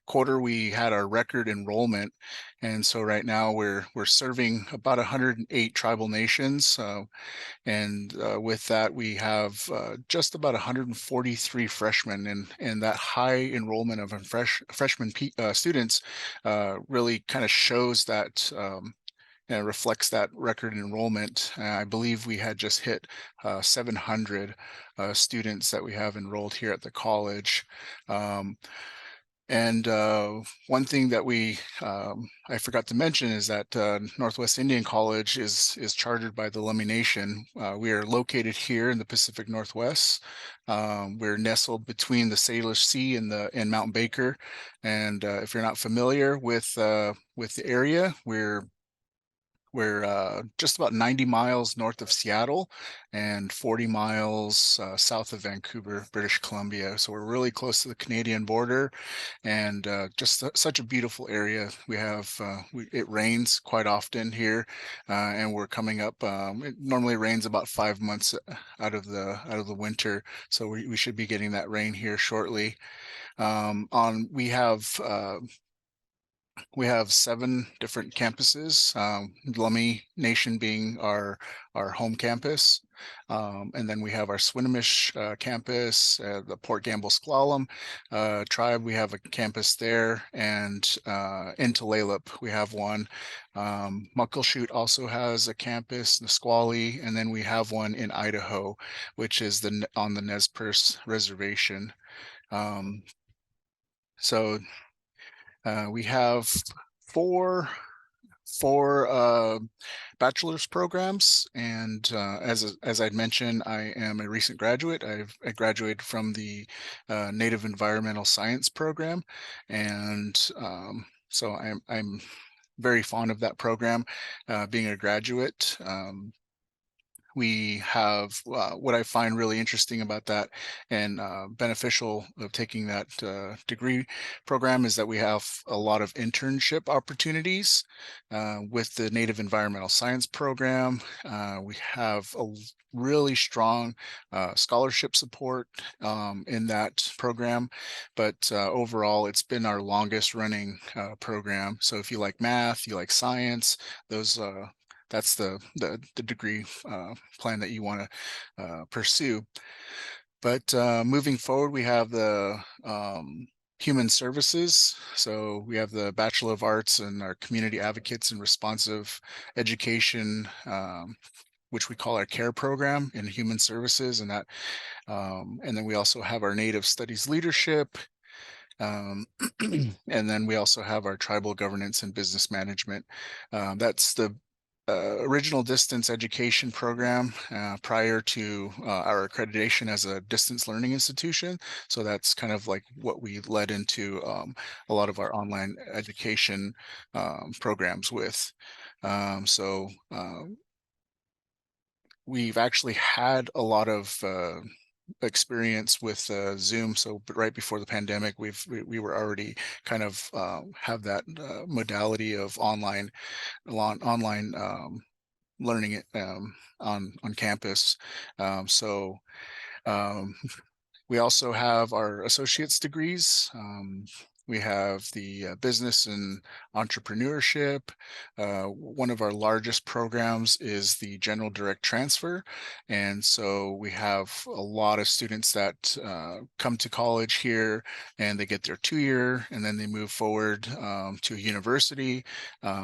[SPEAKER 8] quarter, we had our record enrollment, and so right now we're serving about 108 tribal nations, and with that we have just about 143 freshmen, and that high enrollment of freshman students really kind of shows that and reflects that record enrollment. I believe we had just hit 700 students that we have enrolled here at the college. And one thing that I forgot to mention is that Northwest Indian College is chartered by the Lummi Nation. We are located here in the Pacific Northwest. We're nestled between the Salish Sea and Mount Baker. And if you're not familiar with the area, we're we're just about 90 miles north of Seattle and 40 miles south of Vancouver, British Columbia. So we're really close to the Canadian border, and just such a beautiful area. We have it rains quite often here, and we're coming up. It normally rains about 5 months out of the winter, so we should be getting that rain here shortly. We have 7 different campuses, Lummi Nation being our home campus. And then we have our Swinomish campus, the Port Gamble S'Klallam tribe, we have a campus there, and in Tulalip we have one. Muckleshoot also has a campus, Nisqually, and then we have one in Idaho, which is on the Nez Perce Reservation. So we have four bachelor's programs, and as I'd mentioned, I am a recent graduate. I graduated from the Native Environmental Science program, and so I'm very fond of that program. Being a graduate, we have what I find really interesting about that and beneficial of taking that degree program is that we have a lot of internship opportunities with the Native Environmental Science program. We have a really strong scholarship support in that program, but overall it's been our longest running program. So if you like math, you like science, that's the degree plan that you want to pursue. But moving forward, we have the human services. So we have the Bachelor of Arts and our community advocates and responsive education, which we call our CARE program in human services, and that, and then we also have our Native Studies leadership. And then we also have our tribal governance and business management. That's the original distance education program prior to our accreditation as a distance learning institution. So that's kind of like what we led into a lot of our online education programs with. So we've actually had a lot of experience with Zoom. So right before the pandemic, we were already kind of have that modality of online learning it on campus. We also have our associate's degrees. We have the business and entrepreneurship. One of our largest programs is the general direct transfer. And so we have a lot of students that come to college here and they get their 2-year and then they move forward to a university.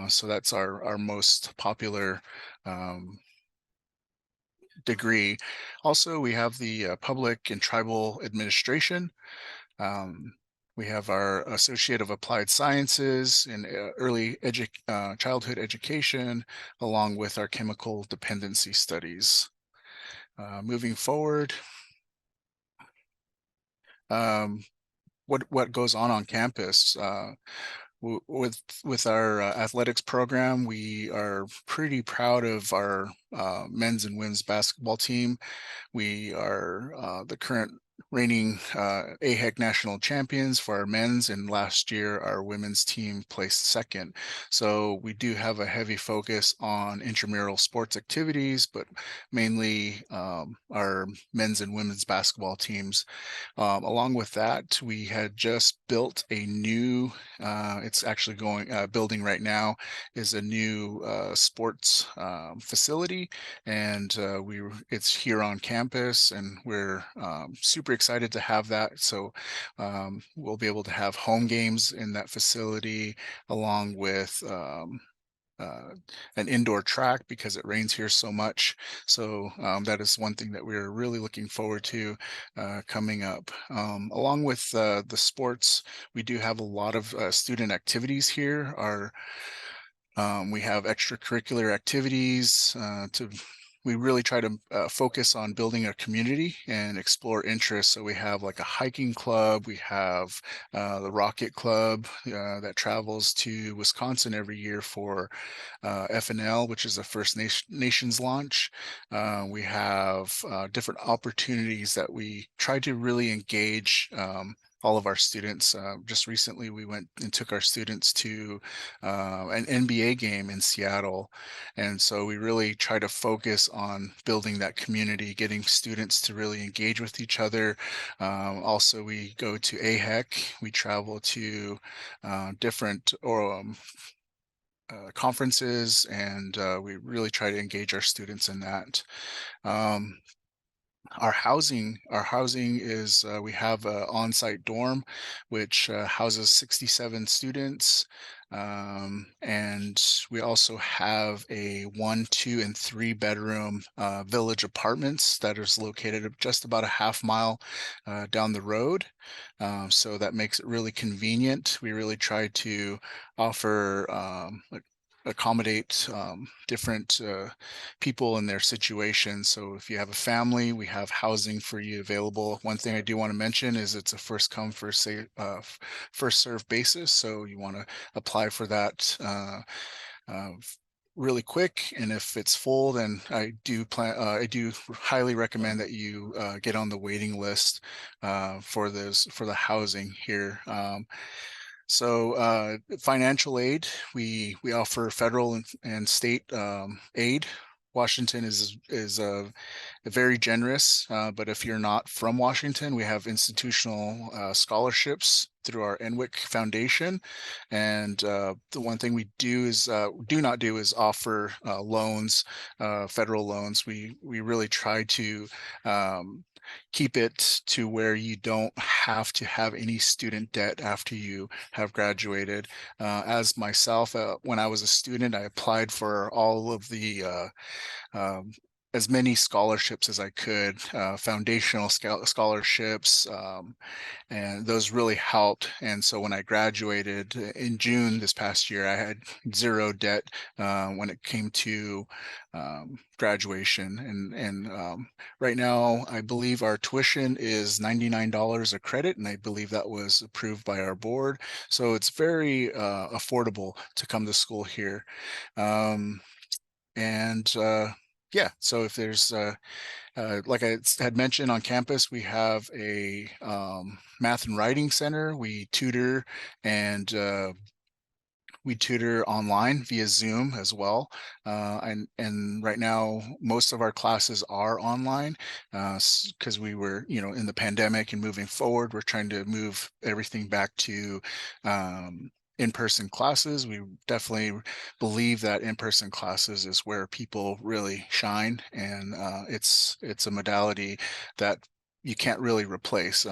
[SPEAKER 8] So that's our most popular degree. Also, we have the public and tribal administration. We have our Associate of Applied Sciences in early childhood education, along with our chemical dependency studies. Moving forward, what goes on campus? With our athletics program, we are pretty proud of our men's and women's basketball team. We are the current reigning AHEC national champions for our men's, and last year our women's team placed second. So we do have a heavy focus on intramural sports activities, but mainly our men's and women's basketball teams. Along with that, we had just built a new, it's actually building right now, is a new sports facility, and it's here on campus, and we're super excited to have that. So we'll be able to have home games in that facility, along with an indoor track because it rains here so much. So that is one thing that we're really looking forward to coming up. Along with the sports, we do have a lot of student activities here. We have extracurricular activities to we really try to focus on building a community and explore interests. So we have like a hiking club, we have the Rocket Club that travels to Wisconsin every year for FNL, which is a First Nations launch. We have different opportunities that we try to really engage all of our students. Just recently, we went and took our students to an NBA game in Seattle. And so we really try to focus on building that community, getting students to really engage with each other. Also, we go to AHEC, we travel to different conferences, and we really try to engage our students in that. Our housing is we have an on-site dorm which houses 67 students, and we also have a 1, 2, and 3 bedroom village apartments that is located just about a half mile down the road. So that makes it really convenient. We really try to offer accommodate different people in their situation. So if you have a family, we have housing for you available. One thing I do want to mention is it's a first come, first serve basis. So you want to apply for that really quick, and if it's full, then I do highly recommend that you get on the waiting list for the housing here. So financial aid, we offer federal and state aid. Washington is very generous, but if you're not from Washington, we have institutional scholarships through our NWIC Foundation. And the one thing we do not do is offer loans, federal loans. We really try to keep it to where you don't have to have any student debt after you have graduated. As myself, when I was a student, I applied for all of the as many scholarships as I could, foundational scholarships, and those really helped. And so when I graduated in June this past year, I had zero debt when it came to graduation. And right now, I believe our tuition is $99 a credit, and I believe that was approved by our board. So it's very affordable to come to school here. Yeah, so if there's like I had mentioned, on campus, we have a math and writing center. We tutor and we tutor online via Zoom as well. And right now, most of our classes are online because we were, in the pandemic, and moving forward, we're trying to move everything back to in-person classes. We definitely believe that in-person classes is where people really shine, and it's a modality that you can't really replace.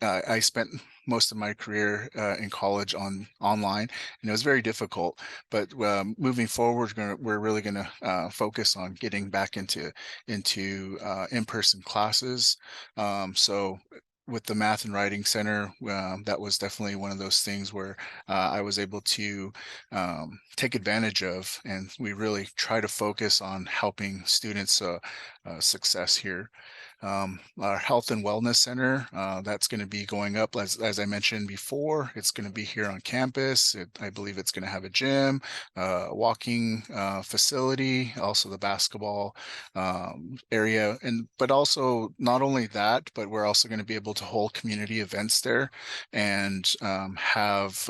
[SPEAKER 8] I spent most of my career in college online, and it was very difficult. But moving forward, we're really going to focus on getting back into in-person classes. So with the Math and Writing Center, that was definitely one of those things where I was able to take advantage of, and we really try to focus on helping students success here. Our Health and Wellness Center, that's going to be going up, as I mentioned before. It's going to be here on campus. I believe it's going to have a gym, walking facility, also the basketball area, but also not only that, but we're also going to be able to hold community events there and have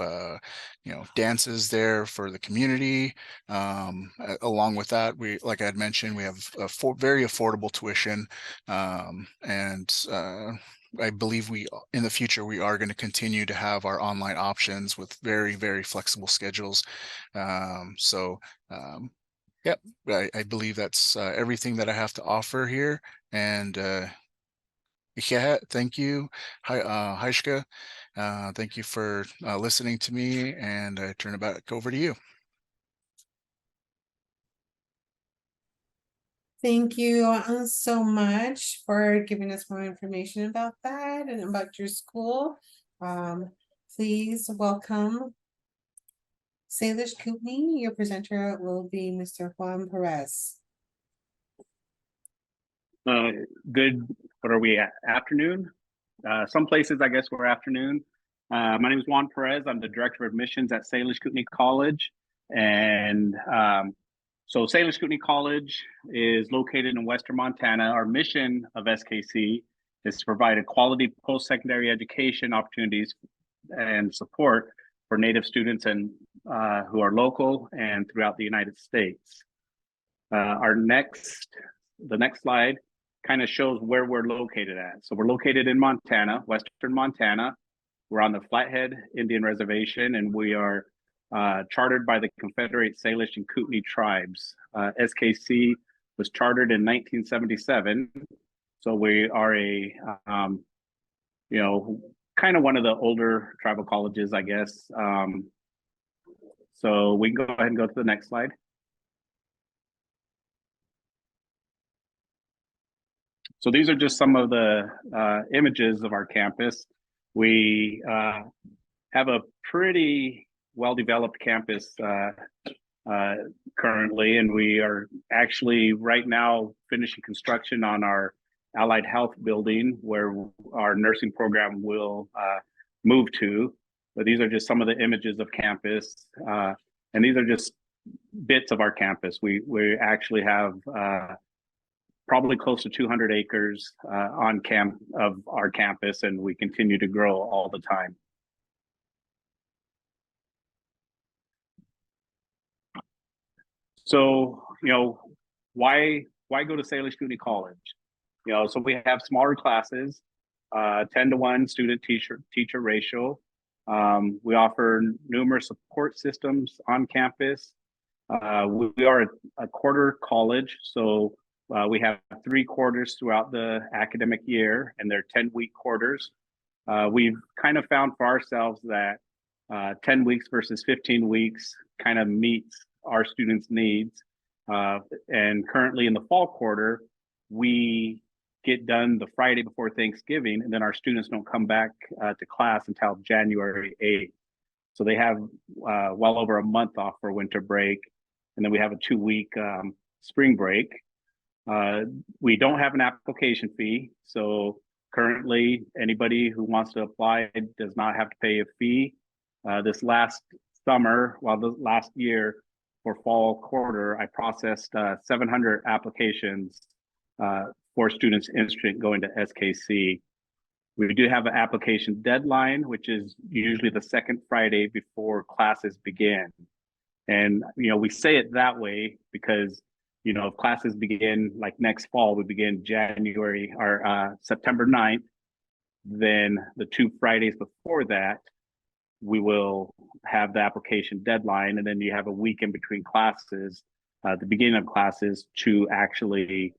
[SPEAKER 8] dances there for the community. Along with that, like I had mentioned, we have a very affordable tuition, and I believe in the future, we are going to continue to have our online options with very, very flexible schedules. Yep, I believe that's everything that I have to offer here. And yeah, thank you, Haishka. Thank you for listening to me, and I turn it back over to you.
[SPEAKER 1] Thank you so much for giving us more information about that and about your school. Please welcome Salish Kootenai. Your presenter will be Mr. Juan Perez.
[SPEAKER 9] Good, what are we at? Afternoon? Some places, I guess, we're afternoon. My name is Juan Perez. I'm the Director of Admissions at Salish Kootenai College. And so Salish Kootenai College is located in Western Montana. Our mission of SKC is to provide a quality post-secondary education opportunities and support for Native students and who are local and throughout the United States. The next slide kind of shows where we're located at. So we're located in Montana, Western Montana. We're on the Flathead Indian Reservation, and we are chartered by the Confederate Salish and Kootenai tribes. SKC was chartered in 1977. So we are a, kind of one of the older tribal colleges, I guess. So we can go ahead and go to the next slide. So these are just some of the images of our campus. We have a pretty well-developed campus currently, and we are actually right now finishing construction on our allied health building where our nursing program will move to. But these are just some of the images of campus, and these are just bits of our campus. We actually have probably close to 200 acres of our campus, and we continue to grow all the time. So, why go to Salish Kootenai College? So we have smaller classes, 10-to-1 student-teacher ratio. We offer numerous support systems on campus. We are a quarter college, so we have 3 quarters throughout the academic year, and they're 10-week quarters. We've kind of found for ourselves that 10 weeks versus 15 weeks kind of meets our students' needs. And currently in the fall quarter, we get done the Friday before Thanksgiving, and then our students don't come back to class until January 8th. So they have well over a month off for winter break, and then we have a 2-week spring break. We don't have an application fee, so currently anybody who wants to apply does not have to pay a fee. This last year for fall quarter, I processed 700 applications for students interested in going to SKC. We do have an application deadline, which is usually the second Friday before classes begin. And, we say it that way because if classes begin like next fall, we begin September 9th, then the 2 Fridays before that, we will have the application deadline. And then you have a week in between classes, the beginning of classes to actually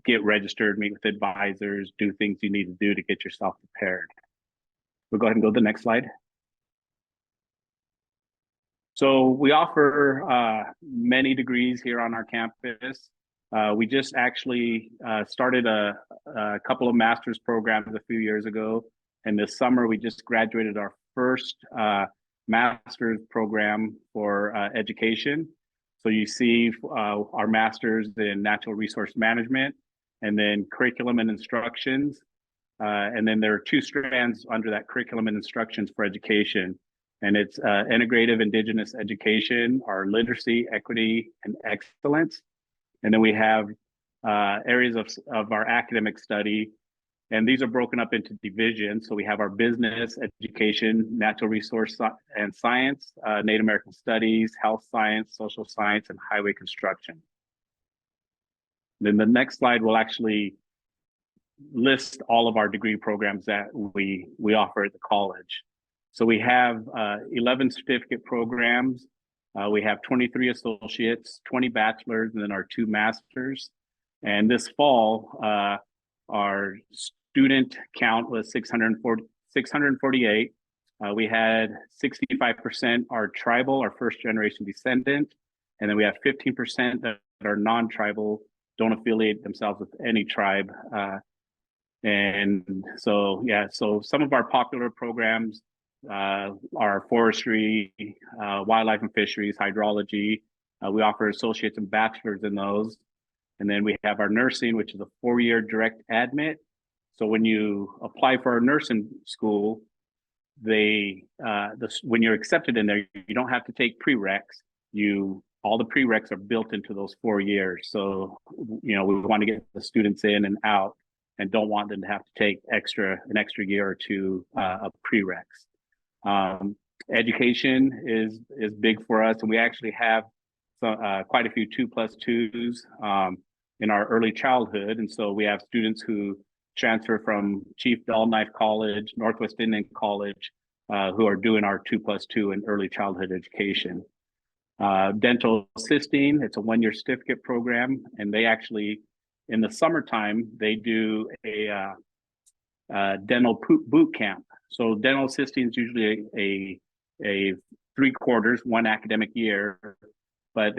[SPEAKER 9] get registered, meet with advisors, do things you need to do to get yourself prepared. We'll go ahead and go to the next slide. So we offer many degrees here on our campus. We just actually started a couple of master's programs a few years ago. And this summer, we just graduated our first master's program for education. So you see our master's in natural resource management, and then curriculum and instructions. And then there are 2 strands under that curriculum and instructions for education. And it's integrative Indigenous education, our literacy, equity, and excellence. And then we have areas of our academic study. And these are broken up into divisions. So we have our business, education, natural resource and science, Native American studies, health science, social science, and highway construction. Then the next slide will actually list all of our degree programs that we offer at the college. So we have 11 certificate programs. We have 23 associates, 20 bachelors, and then our 2 masters. And this fall, our student count was 648. We had 65% are tribal, our first generation descendant. And then we have 15% that are non-tribal, don't affiliate themselves with any tribe. And so, so some of our popular programs are forestry, wildlife and fisheries, hydrology. We offer associates and bachelors in those. And then we have our nursing, which is a 4-year direct admit. So when you apply for our nursing school, when you're accepted in there, you don't have to take prereqs. All the prereqs are built into those 4 years. So, we want to get the students in and out and don't want them to have to take an extra year or two of prereqs. Education is big for us, and we actually have quite a few 2+2s in our early childhood. And so we have students who transfer from Chief Dull Knife College, Northwest Indian College, who are doing our 2+2 in early childhood education. Dental assisting, it's a 1-year certificate program, and they actually, in the summertime, they do a dental boot camp. So dental assisting is usually a 3/4, 1 academic year, but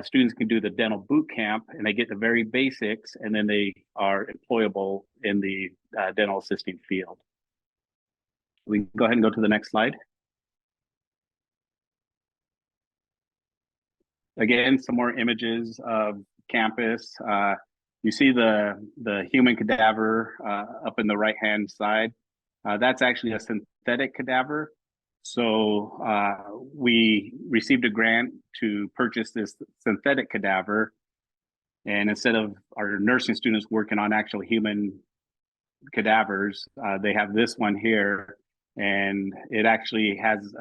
[SPEAKER 9] students can do the dental boot camp, and they get the very basics, and then they are employable in the dental assisting field. We can go ahead and go to the next slide. Again, some more images of campus. You see the human cadaver up in the right-hand side. That's actually a synthetic cadaver. So we received a grant to purchase this synthetic cadaver. And instead of our nursing students working on actual human cadavers, they have this one here. And it actually has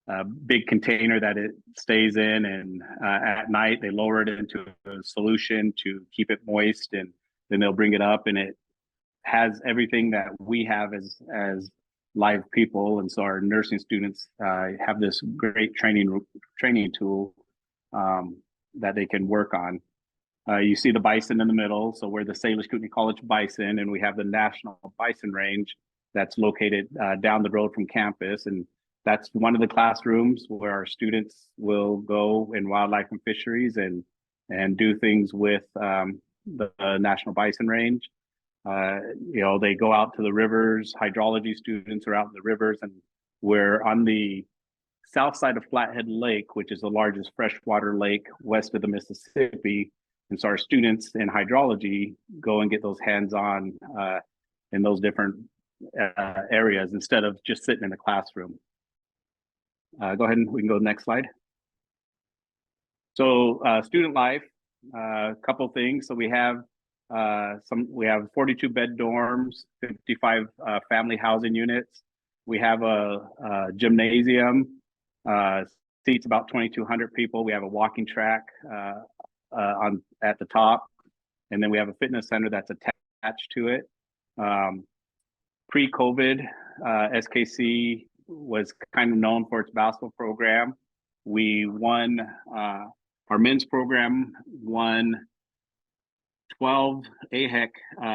[SPEAKER 9] a big container that it stays in, and at night they lower it into a solution to keep it moist, and then they'll bring it up, and it has everything that we have as live people. And so our nursing students have this great training tool that they can work on. You see the bison in the middle. So we're the Salish Kootenai College Bison, and we have the National Bison Range that's located down the road from campus. And that's one of the classrooms where our students will go in wildlife and fisheries and do things with the National Bison Range. They go out to the rivers. Hydrology students are out in the rivers, and we're on the south side of Flathead Lake, which is the largest freshwater lake west of the Mississippi. And so our students in hydrology go and get those hands-on in those different areas instead of just sitting in the classroom. Go ahead and we can go to the next slide. So student life, a couple things. So we have 42 bed dorms, 55 family housing units. We have a gymnasium, seats about 2,200 people. We have a walking track at the top, and then we have a fitness center that's attached to it. Pre-COVID, SKC was kind of known for its basketball program. We won, our men's program won 12 AHEC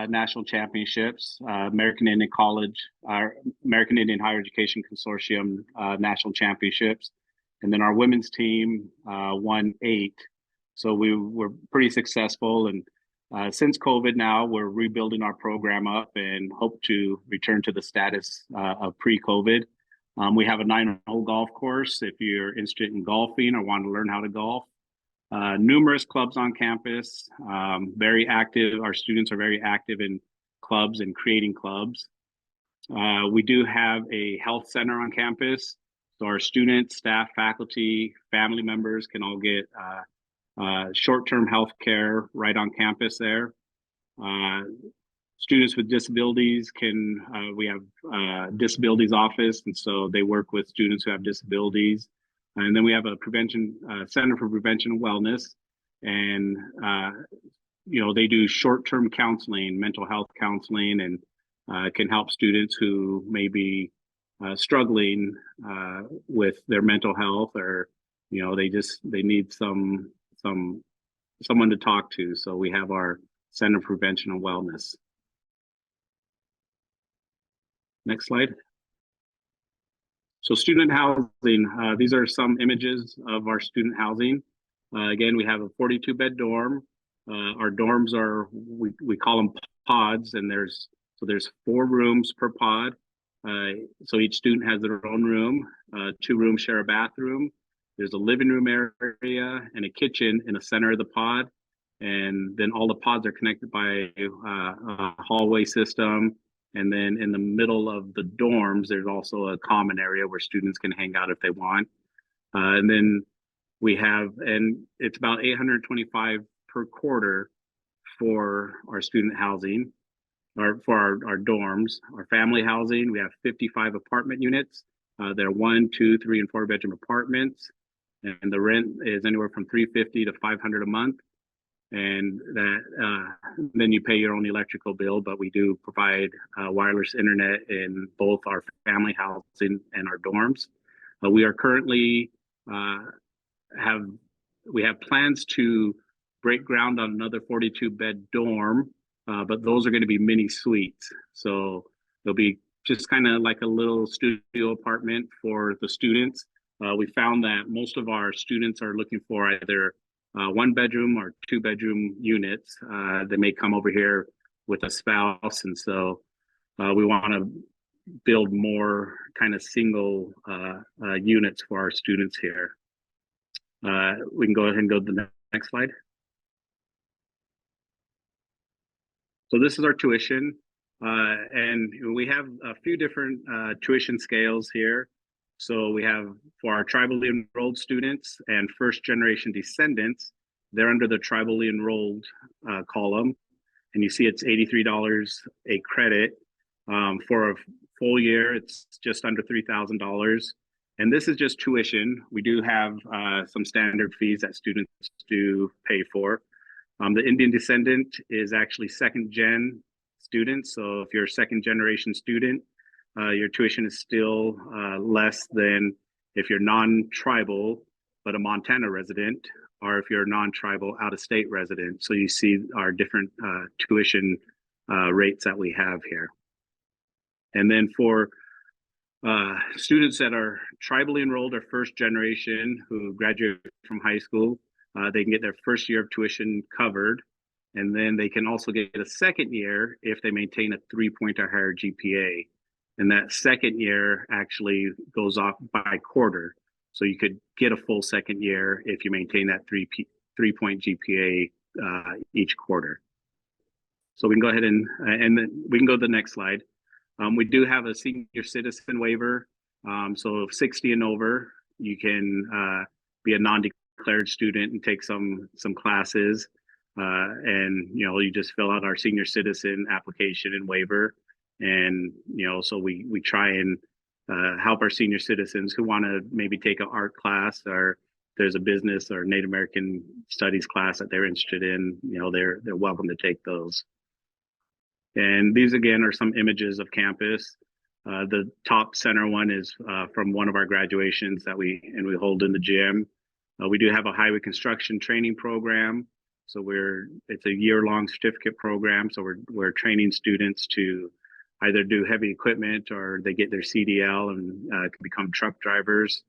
[SPEAKER 9] national championships, American Indian Higher Education Consortium national championships. And then our women's team won 8. So we were pretty successful. And since COVID now, we're rebuilding our program up and hope to return to the status of pre-COVID. We have a 9-hole golf course if you're interested in golfing or want to learn how to golf. Numerous clubs on campus, very active. Our students are very active in clubs and creating clubs. We do have a health center on campus. So our students, staff, faculty, family members can all get short-term health care right on campus there. Students with disabilities we have disabilities office, and so they work with students who have disabilities. And then we have a Center for Prevention and Wellness, and they do short-term counseling, mental health counseling, and can help students who may be struggling with their mental health, or they need someone to talk to. So we have our Center for Prevention and Wellness. Next slide. So student housing, these are some images of our student housing. Again, we have a 42-bed dorm. Our dorms are, we call them pods, and there's 4 rooms per pod. So each student has their own room. 2 rooms share a bathroom. There's a living room area and a kitchen in the center of the pod. And then all the pods are connected by a hallway system. And then in the middle of the dorms, there's also a common area where students can hang out if they want. And then we have, and it's about $825 per quarter for our student housing, or for our dorms. Our family housing, we have 55 apartment units. They're 1, 2, 3, and 4 bedroom apartments. And the rent is anywhere from $350 to $500 a month. And that then you pay your own electrical bill, but we do provide wireless internet in both our family housing and our dorms. We are currently we have plans to break ground on another 42-bed dorm, but those are going to be mini suites. So they'll be just kind of like a little studio apartment for the students. We found that most of our students are looking for either 1-bedroom or 2-bedroom units. They may come over here with a spouse, and so we want to build more kind of single units for our students here. We can go ahead and go to the next slide. So this is our tuition, and we have a few different tuition scales here. So we have, for our tribally enrolled students and first generation descendants, they're under the tribally enrolled column. And you see it's $83 a credit. For a full year, it's just under $3,000. And this is just tuition. We do have some standard fees that students do pay for. The Indian descendant is actually second gen students. So if you're a second generation student, your tuition is still less than if you're non-tribal, but a Montana resident, or if you're a non-tribal out-of-state resident. So you see our different tuition rates that we have here. And then for students that are tribally enrolled or first generation who graduate from high school, they can get their first year of tuition covered. And then they can also get a second year if they maintain a 3-point or higher GPA. And that second year actually goes off by quarter. So you could get a full second year if you maintain that 3-point GPA each quarter. So we can go ahead and then we can go to the next slide. We do have a senior citizen waiver. So if 60 and over, you can be a non-declared student and take some classes. And, you know, you just fill out our senior citizen application and waiver. And, you know, so we try and help our senior citizens who want to maybe take an art class, or there's a business or Native American studies class that they're interested in, you know, they're welcome to take those. And these again are some images of campus. The top center one is from one of our graduations that we hold in the gym. We do have a highway construction training program. So it's a year-long certificate program. So we're training students to either do heavy equipment or they get their CDL and can become truck drivers.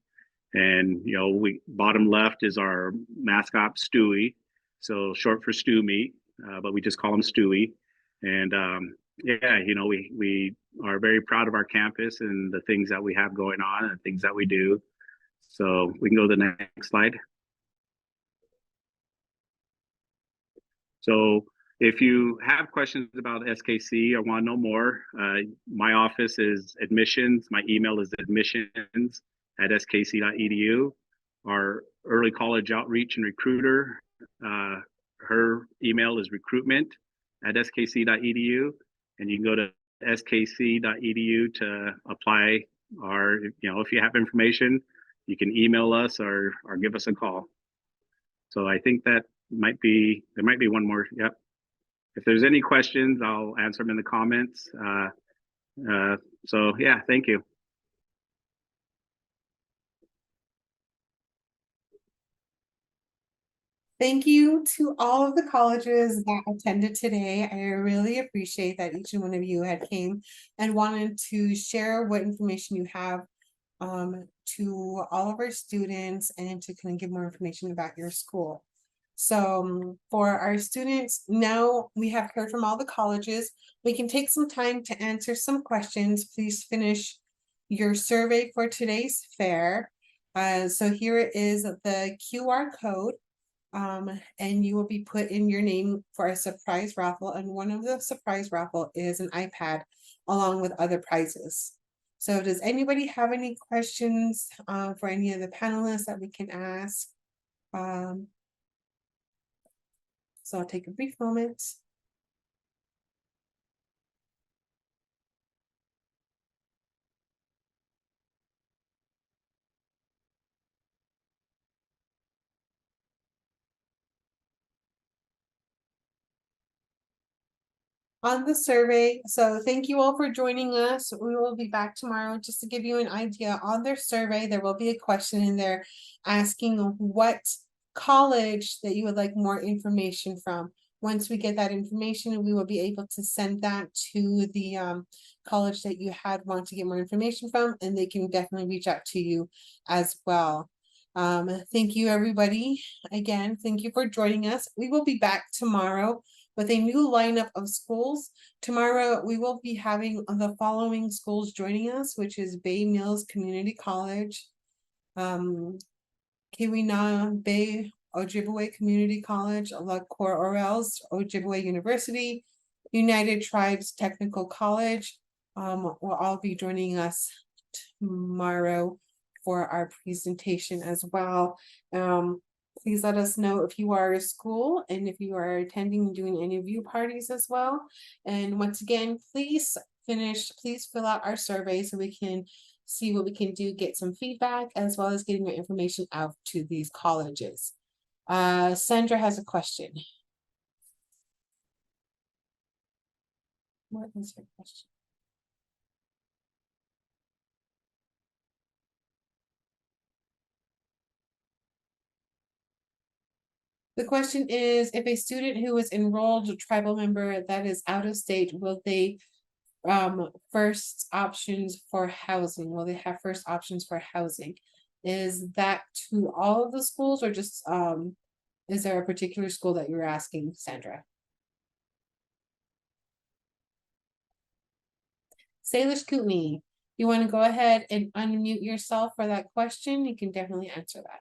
[SPEAKER 9] And, you know, bottom left is our mascot, Stewie. So short for Stew Meat, but we just call him Stewie. And yeah, you know, we are very proud of our campus and the things that we have going on and things that we do. So we can go to the next slide. So if you have questions about SKC or want to know more, my office is admissions. My email is admissions@skc.edu. Our early college outreach and recruiter, her email is recruitment@skc.edu. And you can go to skc.edu to apply, or, you know, if you have information, you can email us or give us a call. So I think that there might be one more. Yep. If there's any questions, I'll answer them in the comments. So yeah, thank you.
[SPEAKER 1] Thank you to all of the colleges that attended today. I really appreciate that each and one of you had came and wanted to share what information you have to all of our students and to kind of give more information about your school. So for our students, now we have heard from all the colleges. We can take some time to answer some questions. Please finish your survey for today's fair. So here is the QR code. And you will be put in your name for a surprise raffle, and one of the surprise raffle is an iPad along with other prizes. So does anybody have any questions for any of the panelists that we can ask? So I'll take a brief moment. On the survey, so thank you all for joining us. We will be back tomorrow just to give you an idea. On their survey, there will be a question in there asking what college that you would like more information from. Once we get that information, we will be able to send that to the college that you had want to get more information from, and they can definitely reach out to you as well. Thank you, everybody. Again, thank you for joining us. We will be back tomorrow with a new lineup of schools. Tomorrow, we will be having the following schools joining us, which is Bay Mills Community College, Keweenaw Bay Ojibwe Community College, La Cour Orels Ojibwe University, United Tribes Technical College. Will all be joining us tomorrow for our presentation as well. Please let us know if you are a school and if you are attending and doing any view parties as well. And once again, please fill out our survey so we can see what we can do, get some feedback, as well as getting your information out to these colleges. Sandra has a question. What is her question? The question is, if a student who is enrolled a tribal member that is out of state, will they first options for housing? Will they have first options for housing? Is that to all of the schools, or just is there a particular school that you're asking, Sandra? Salish Kootenai, you want to go ahead and unmute yourself for that question? You can definitely answer that.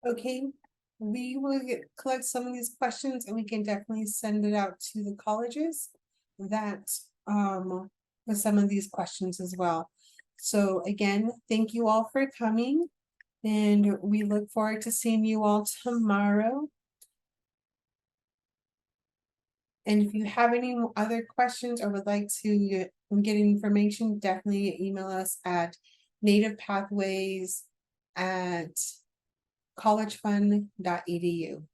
[SPEAKER 1] Okay, we will collect some of these questions and we can definitely send it out to the colleges that with some of these questions as well. So again, thank you all for coming, and we look forward to seeing you all tomorrow. And if you have any other questions or would like to get information, definitely email us at nativepathways@collegefund.edu.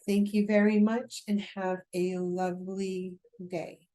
[SPEAKER 1] Thank you very much and have a lovely day.